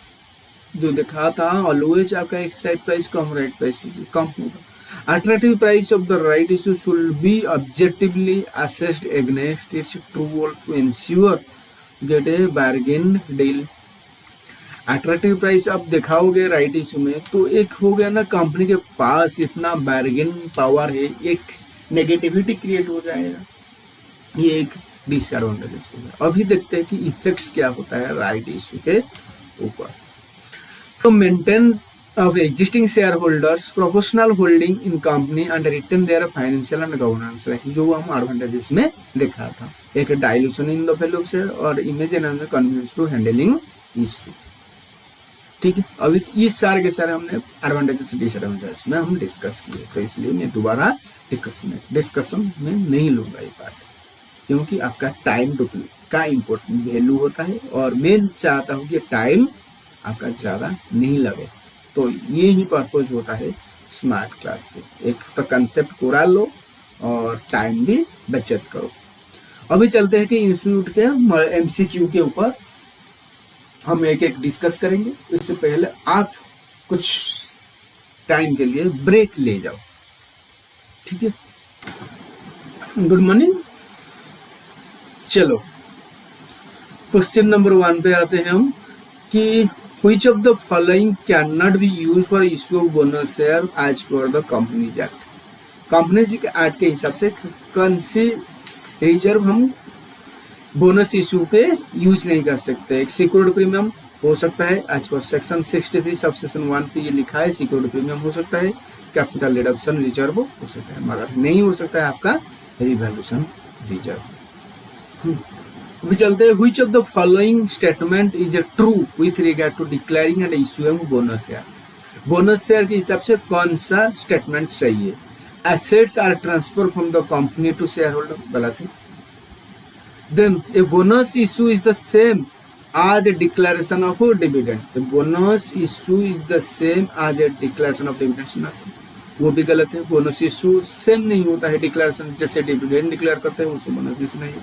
जो देखा था ऑलवेज आपका एक राइट प्राइस कम, राइट प्राइस कम होगा। Attractive price of the right issue should be objectively assessed against its true worth to ensure get a bargain deal. Attractive price आप दिखाओगे राइट इशू में, तो एक हो गया ना, कंपनी के पास इतना बार्गेन पावर है, एक नेगेटिविटी क्रिएट हो जाएगा, ये एक डिसएडवांटेज होगा। अभी देखते हैं कि इफेक्ट्स क्या होता है राइट इशू के ऊपर। तो maintain of existing shareholders proportional holding in company and retain their financial and governance rights, जो हम एडवांटेजेस में देखा था, एक dilution in the value of share और image and convenience to handling issue, ठीक है। अभी ये सारे के सारे हमने एडवांटेजेस डिसएडवांटेजेस में हम डिस्कस किए, तो इसलिए मैं दोबारा डिस्कशन में नहीं लूंगा ये पार्ट, क्योंकि आपका टाइम का इम्पोर्टेंट वैल्यू होता है और मैं चाहता हूँ कि टाइम आपका ज्यादा नहीं लगे। तो ये ही पर्पज होता है स्मार्ट क्लास के, एक तो कंसेप्ट पूरा लो और टाइम भी बचत करो। अभी चलते हैं कि इंस्टीट्यूट के एमसीक्यू के ऊपर हम एक एक डिस्कस करेंगे। इससे पहले आप कुछ टाइम के लिए ब्रेक ले जाओ, ठीक है। Good morning. चलो क्वेश्चन नंबर 1 पे आते हैं हम कि Which of the following cannot be used for issue of bonus share as per the Companies Act? Companies act के हिसाब से कौन सी रिजर्व हम बोनस इशू पे यूज नहीं कर सकते। एक सिक्योर्ड प्रीमियम हो सकता है एज पर सेक्शन 63 सबसेक्शन 1 पे ये लिखा है, सिक्योर्ड प्रीमियम हो सकता है। कैपिटल रिडक्शन रिजर्व हो सकता है, मगर नहीं हो सकता है आपका रिवैल्यूएशन रिजर्व। अभी चलते हैं, which of the following statement is true with regard to declaring and issuing bonus share. Bonus share के हिसाब से कौन सा स्टेटमेंट सही है? Assets are transfer from the company to share holder, गलत है। Then a bonus issue is the same as a declaration of dividend, the bonus issue is the same as a declaration of dividends, not, वो भी गलत है। Bonus issue same नहीं होता है declaration, जैसे डिविडेंड डिक्लेयर करते हैं उसे बोनस इशू नहीं है।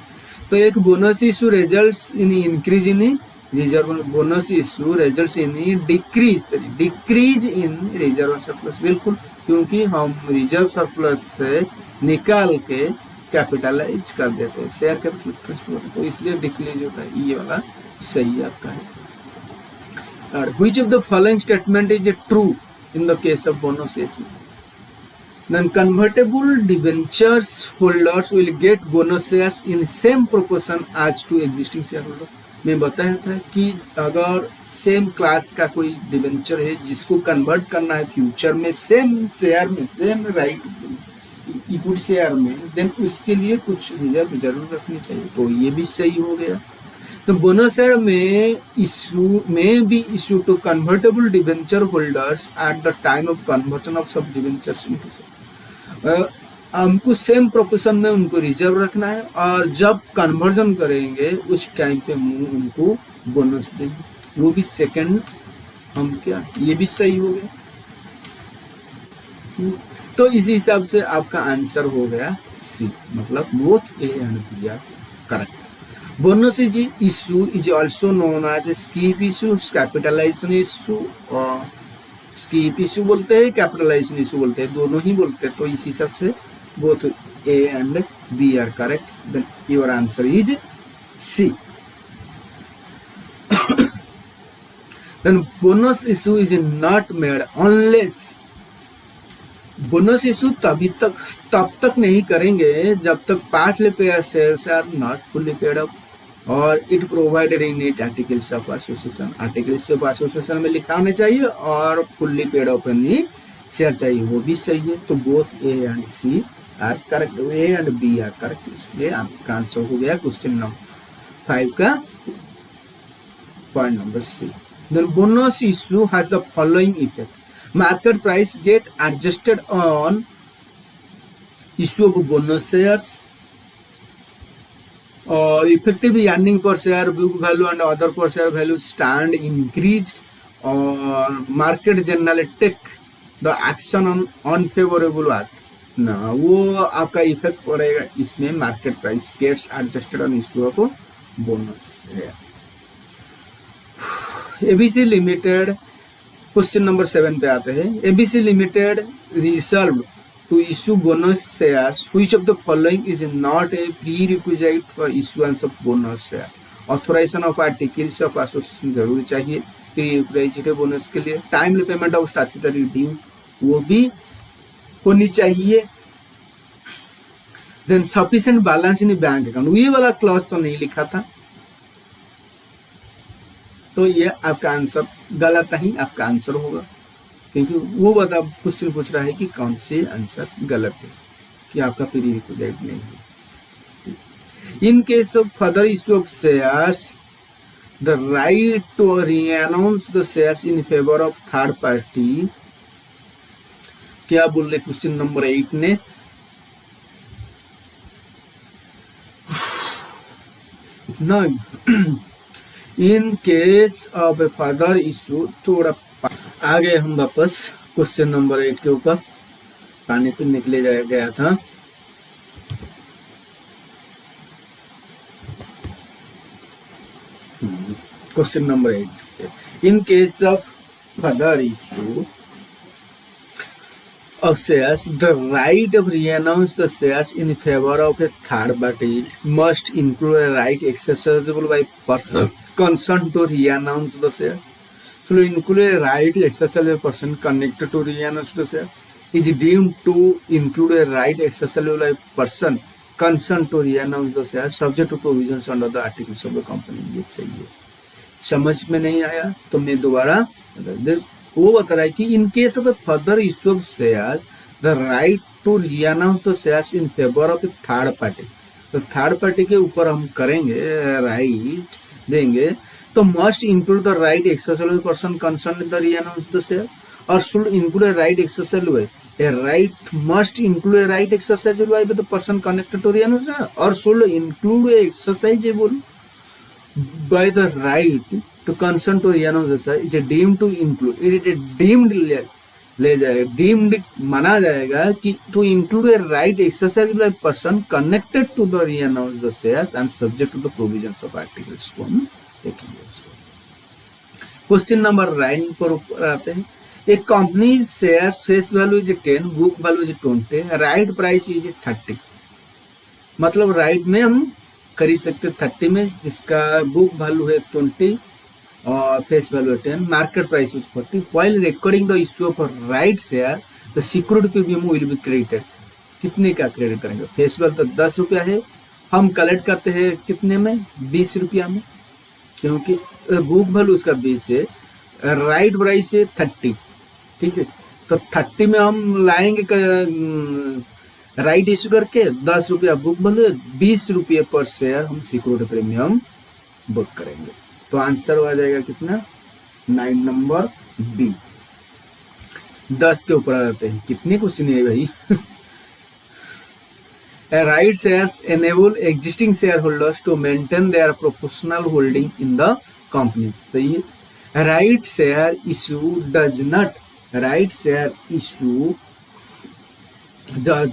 तो एक bonus issue results in increase in reserve, bonus issue results in decrease in reserve surplus, बिल्कुल, क्योंकि हम रिजर्व सरप्लस से निकाल के कैपिटलाइज कर देते हैं, शेयर कैपिटल ट्रांसफर, तो इसलिए डिक्रीज होता है, ये वाला सही आपका है। और which of the following statement is true in the case of bonus issue? Then convertible debentures holders will get bonus shares in same proportion as to existing shareholder। मैं बताया था कि अगर सेम क्लास का कोई डिबेंचर है जिसको convert करना है फ्यूचर में सेम शेयर में, सेम राइट इक्विटी शेयर में, देन उसके लिए कुछ रिजर्व जरूर रखनी चाहिए, तो ये भी सही हो गया। तो बोनस शेयर में B issue to convertible debenture holders at the time of conversion of सब डिबेंचर्स इनटू शेयर। हमको सेम प्रोपोर्शन में उनको रिजर्व रखना है और जब कन्वर्जन करेंगे उस टाइम पे उनको बोनस देंगे, वो भी सेकंड हम क्या, ये भी सही हो गया। तो इसी हिसाब से आपका आंसर हो गया सी, मतलब both A and B are correct. Bonus issue is also known as skip issue, capitalization issue, और skip issue बोलते हैं, capitalization issue बोलते हैं, दोनों ही बोलते हैं। तो इस हिसाब से both A and B are correct. Then your answer is C. Then bonus issue is not made unless, bonus issue तब तक नहीं करेंगे जब तक partly paid shares are not fully paid up और it provided in it articles of association. Articles of association में लिखा होना चाहिए और fully paid up in share चाहिए, वो भी सही है। तो both A and C are correct, A and B are correct, इसलिए आपका आंसर हो गया क्वेश्चन नंबर 5 का point number C. Then bonus issue has the following effect, market price get adjusted on issue of bonus shares, or effective earning per share, book value and other per share value stand increased, or market generally take the action on unfavorable ना, वो आपका effect पड़ेगा इसमें। Market price gets adjusted on issue of bonus share. ABC limited, question number 7 पे आते हैं। ABC limited reserve to issue bonus shares, which of the following is not a prerequisite for issuance of bonus share. Authorisation of articles of association जरूरी चाहिए prerequisite bonus के लिए। Timely payment of statutory due, वो भी होनी चाहिए। Then sufficient balance in bank account, ये वाला क्लॉज तो नहीं लिखा था, तो ये आपका आंसर गलत नहीं आपका आंसर होगा, क्योंकि वो बता क्वेश्चन पूछ रहा है कि कौन से आंसर गलत है, कि आपका प्रीरिक्विजिट नहीं है। In case of further issue of shares, the right to renounce the shares in favour of third party, क्या बोल रहे क्वेश्चन नंबर 8 ने, ना in case of a further issue, थोड़ा आगे हम वापस क्वेश्चन नंबर 8 के ऊपर पानी पीने के लिए गया था। Question number 8, in case of further issue of shares, the right of reannounce the shares in favor of a third party must include a right exercisable by person concerned to reannounce the shares. So include a right exercisable by person connected to reannounce the share is deemed to include a right exercisable by person concerned to reannounce the share subject to provisions under the articles of the company। ये सही है। समझ में नहीं आया तो मैं दोबारा वो बता रहा है कि in case of further issue of share the right to renounce the shares in favour of third party, तो थर्ड पार्टी के ऊपर हम करेंगे राइट देंगे, तो must include the right exercise person concern the renounce the shares और should include a right exercise by a right must include a right exercise by the person connected to renounce और should include a exercisable by the right to consent to reannounce is a deemed to include, it is deemed ले जाएगा, deemed माना जाएगा कि to include a right exercise by person connected to the reannounce the shares and subject to the provisions of articles को हम देखेंगे उसको। Question number 9 पर ऊपर आते हैं, एक company shares face value is 10, book value is 20, right price is 30, मतलब राइट में हम खरीद सकते 30 में, जिसका बुक वैल्यू है 20 और फेस वैल्यू है 10, market price is 40, while recording the issue of right share the security premium will be credited, कितने का क्रेडिट करेंगे, फेस वैल्यू तो 10 रुपया है, हम कलेक्ट करते हैं कितने में 20 रुपया में, क्योंकि बुक वैल्यू उसका 20 है, राइट प्राइस है 30, ठीक है, तो 30 में हम लाएंगे राइट इश्यू करके 10 रुपया बुक वैल्यू, 20 रुपये पर शेयर हम सिक्योरिटी प्रीमियम बुक करेंगे, तो आंसर आ जाएगा कितना 9 नंबर बी। 10 के ऊपर आ जाते हैं, कितने क्वेश्चन है भाई right shares enable existing share holders to maintain their proportional holding in the company, सही है। Right share issue does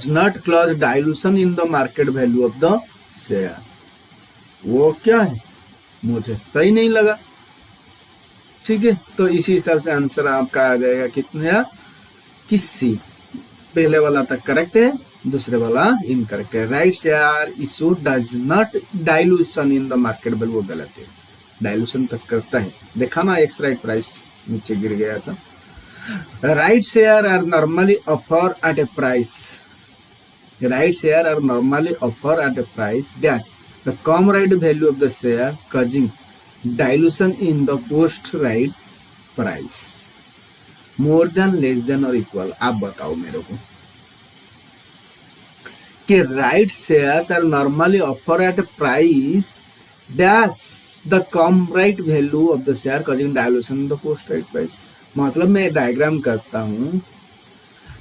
not cause dilution in the market value of the share, वो क्या है मुझे सही नहीं लगा, ठीक है, तो इसी हिसाब से आंसर आपका आ जाएगा कितना, किसी पहले वाला तक करेक्ट है, दूसरे वाला इनकरेक्ट है। Right share issue does not dilution in the market value, वो गलत है, डाइल्यूशन तक करता है, देखा ना एक्स राइट प्राइस नीचे गिर गया था। Right share are normally offered at a price. Right share are normally offered at a price dash the common right value of the share causing dilution in the post right price more than less than or equal। आप बताओ मेरे को कि right shares are normally offered at a price dash the common right value of the share causing dilution in the post right price, मतलब मैं diagram करता हूँ,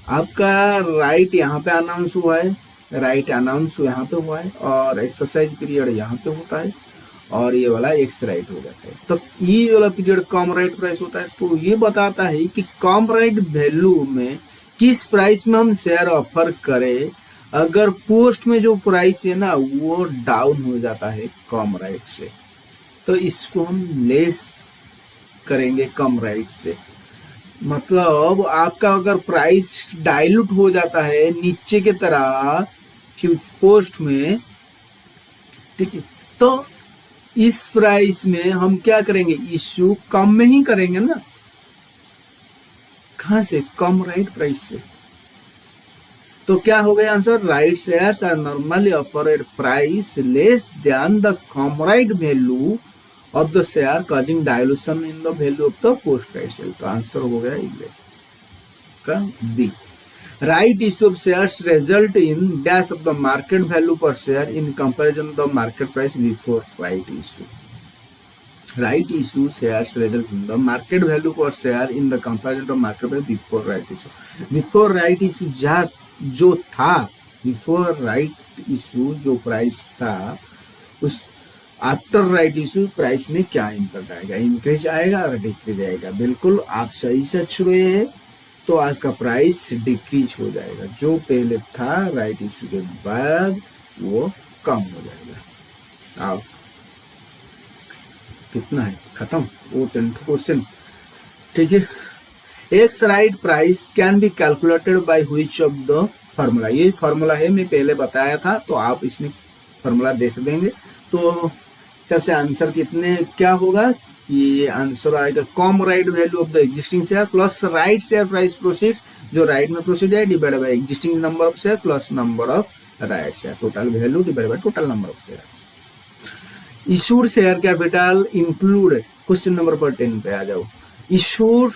आपका राइट यहाँ पे अनाउंस हुआ है, राइट अनाउंस यहाँ पे हुआ है और एक्सरसाइज पीरियड यहाँ पे होता है और ये वाला एक्स राइट हो जाता है, तो ये वाला पीरियड कम राइट प्राइस होता है, तो ये बताता है कि कम राइट वैल्यू में किस प्राइस में हम शेयर ऑफर करें, अगर पोस्ट में जो प्राइस है ना वो डाउन हो जाता है कम राइट से, तो इसको हम लेस करेंगे कम राइट से, मतलब आपका अगर प्राइस डाइल्यूट हो जाता है नीचे के तरह पोस्ट में, ठीक है, तो इस प्राइस में हम क्या करेंगे, इश्यू कम में ही करेंगे ना, कहां से, कम राइट प्राइस से, तो क्या हो गया answer, right shares are normally offered price less than the cum right value of the share causing dilution in the value of the post right sale, तो आंसर हो गया 11 का B. Right issue of shares result in dash of the market value per share in comparison the market price before right issue, right issue shares result in the market value per share in the comparison the market price before right issue, before right issue जो था, before right issue जो price था उस after right issue price में क्या impact आएगा, increase आएगा और डिक्रीज आएगा, बिल्कुल आप सही से छुए हैं तो आपका प्राइस डिक्रीज हो जाएगा, जो पहले था राइट इशू के बाद वो कम हो जाएगा। आओ कितना है खत्म, वो 10 क्वेश्चन, ठीक है। X right price can be calculated by which of the formula, ये फार्मूला है, मैं पहले बताया था, तो आप इसमें फार्मूला देख देंगे, तो सबसे आंसर कितने क्या होगा, ये आंसर आएगा cum right value of the existing share plus right share price proceeds, जो राइट में प्रोसीड है divide by existing number of share plus number of right share, total value divide by total number of share. Issued share capital include, question number 10 पे आ जाओ, issued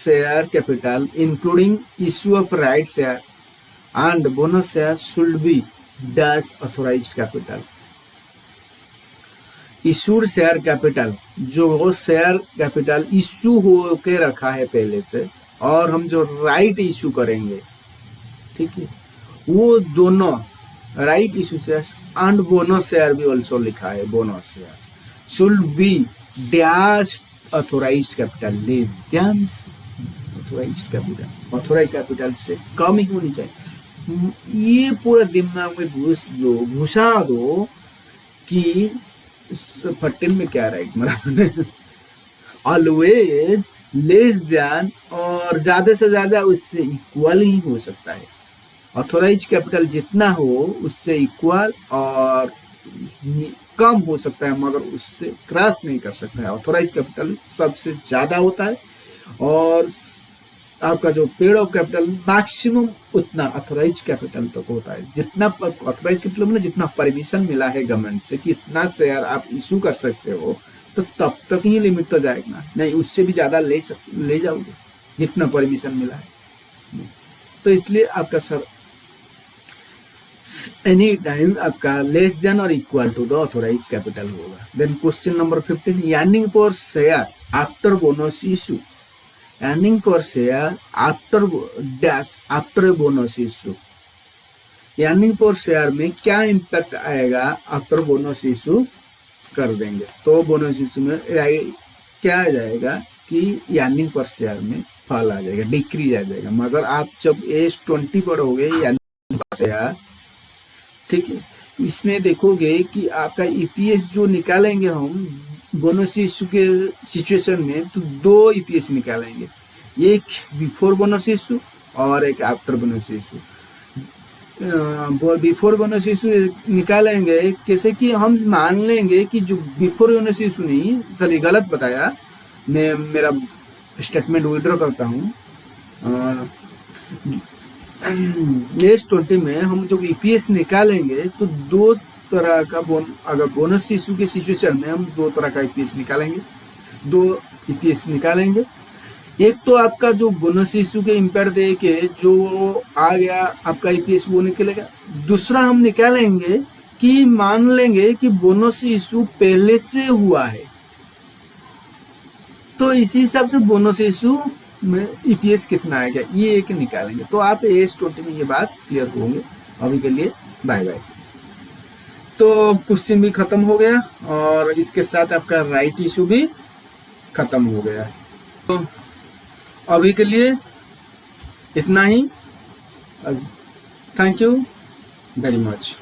share capital including issue of right share and bonus share should be dash authorized capital. Issued share capital, जो share capital issue हो के रखा है पहले से, और हम जो राइट इशू करेंगे, ठीक है, वो दोनों right issue share and bonus share भी ऑल्सो लिखा है, bonus share should be dash authorised capital, less than authorised capital, authorised capital से कम ही होनी चाहिए। ये पूरा दिमाग में घुसा दो कि फट्टिन में क्या राइट मरा ऑलवेज लेस देन, और ज्यादा से ज्यादा उससे इक्वल ही हो सकता है। ऑथोराइज कैपिटल जितना हो उससे इक्वल और कम हो सकता है, मगर उससे क्रॉस नहीं कर सकता है। ऑथोराइज कैपिटल सबसे ज्यादा होता है, और आपका जो पेड ऑफ कैपिटल मैक्सिमम उतना ऑथोराइज कैपिटल तक होता है। जितना ऑथोराइज कैपिटल में जितना परमिशन मिला है गवर्नमेंट से कि इतना शेयर आप इशू कर सकते हो, तो तब तक ही लिमिट तो जाएगा, नहीं उससे भी ज्यादा ले जाओगे जितना परमिशन मिला है। तो इसलिए आपका सर एनी टाइम आपका लेस देन और equal to the authorise capital होगा। Then question number 15, earning per share after bonus issue, earning per share after dash after bonus issue. Earning per share में क्या इम्पैक्ट आएगा after bonus issue कर देंगे, तो bonus issue में क्या आ जाएगा कि अर्निंग पर शेयर में फॉल आ जाएगा, डिक्रीज आ जाएगा। मगर आप जब एज 20 पर हो गए अर्निंग पर शेयर, ठीक है, इसमें देखोगे कि आपका ईपीएस जो निकालेंगे हम बोनस इशू के सिचुएशन में, तो 2 ईपीएस निकालेंगे, एक बिफोर बोनस इशू और एक after bonus issue. Before bonus issue निकालेंगे कैसे कि हम मान लेंगे कि जो बिफोर बोनस इशू नहीं, सॉरी गलत बताया, मैं मेरा स्टेटमेंट विड्रॉ करता हूँ। नेक्स्ट 20 में हम जो ईपीएस निकालेंगे तो 2 तरह का अगर बोनस इशू के सिचुएशन में हम 2 तरह का ईपीएस निकालेंगे, 2 ईपीएस निकालेंगे। एक तो आपका जो बोनस इशू के इम्पैक्ट दे के जो आ गया आपका ईपीएस वो निकलेगा। दूसरा हम निकालेंगे कि मान लेंगे कि बोनस इशू पहले से हुआ है, तो इसी हिसाब से बोनस इशू में ईपीएस कितना आएगा ये एक निकालेंगे। तो आप एज 20 में ये बात क्लियर होंगे। अभी के लिए बाय बाय। तो क्वेश्चन भी खत्म हो गया और इसके साथ आपका राइट इशू भी खत्म हो गया। तो अभी के लिए इतना ही। Thank you very much.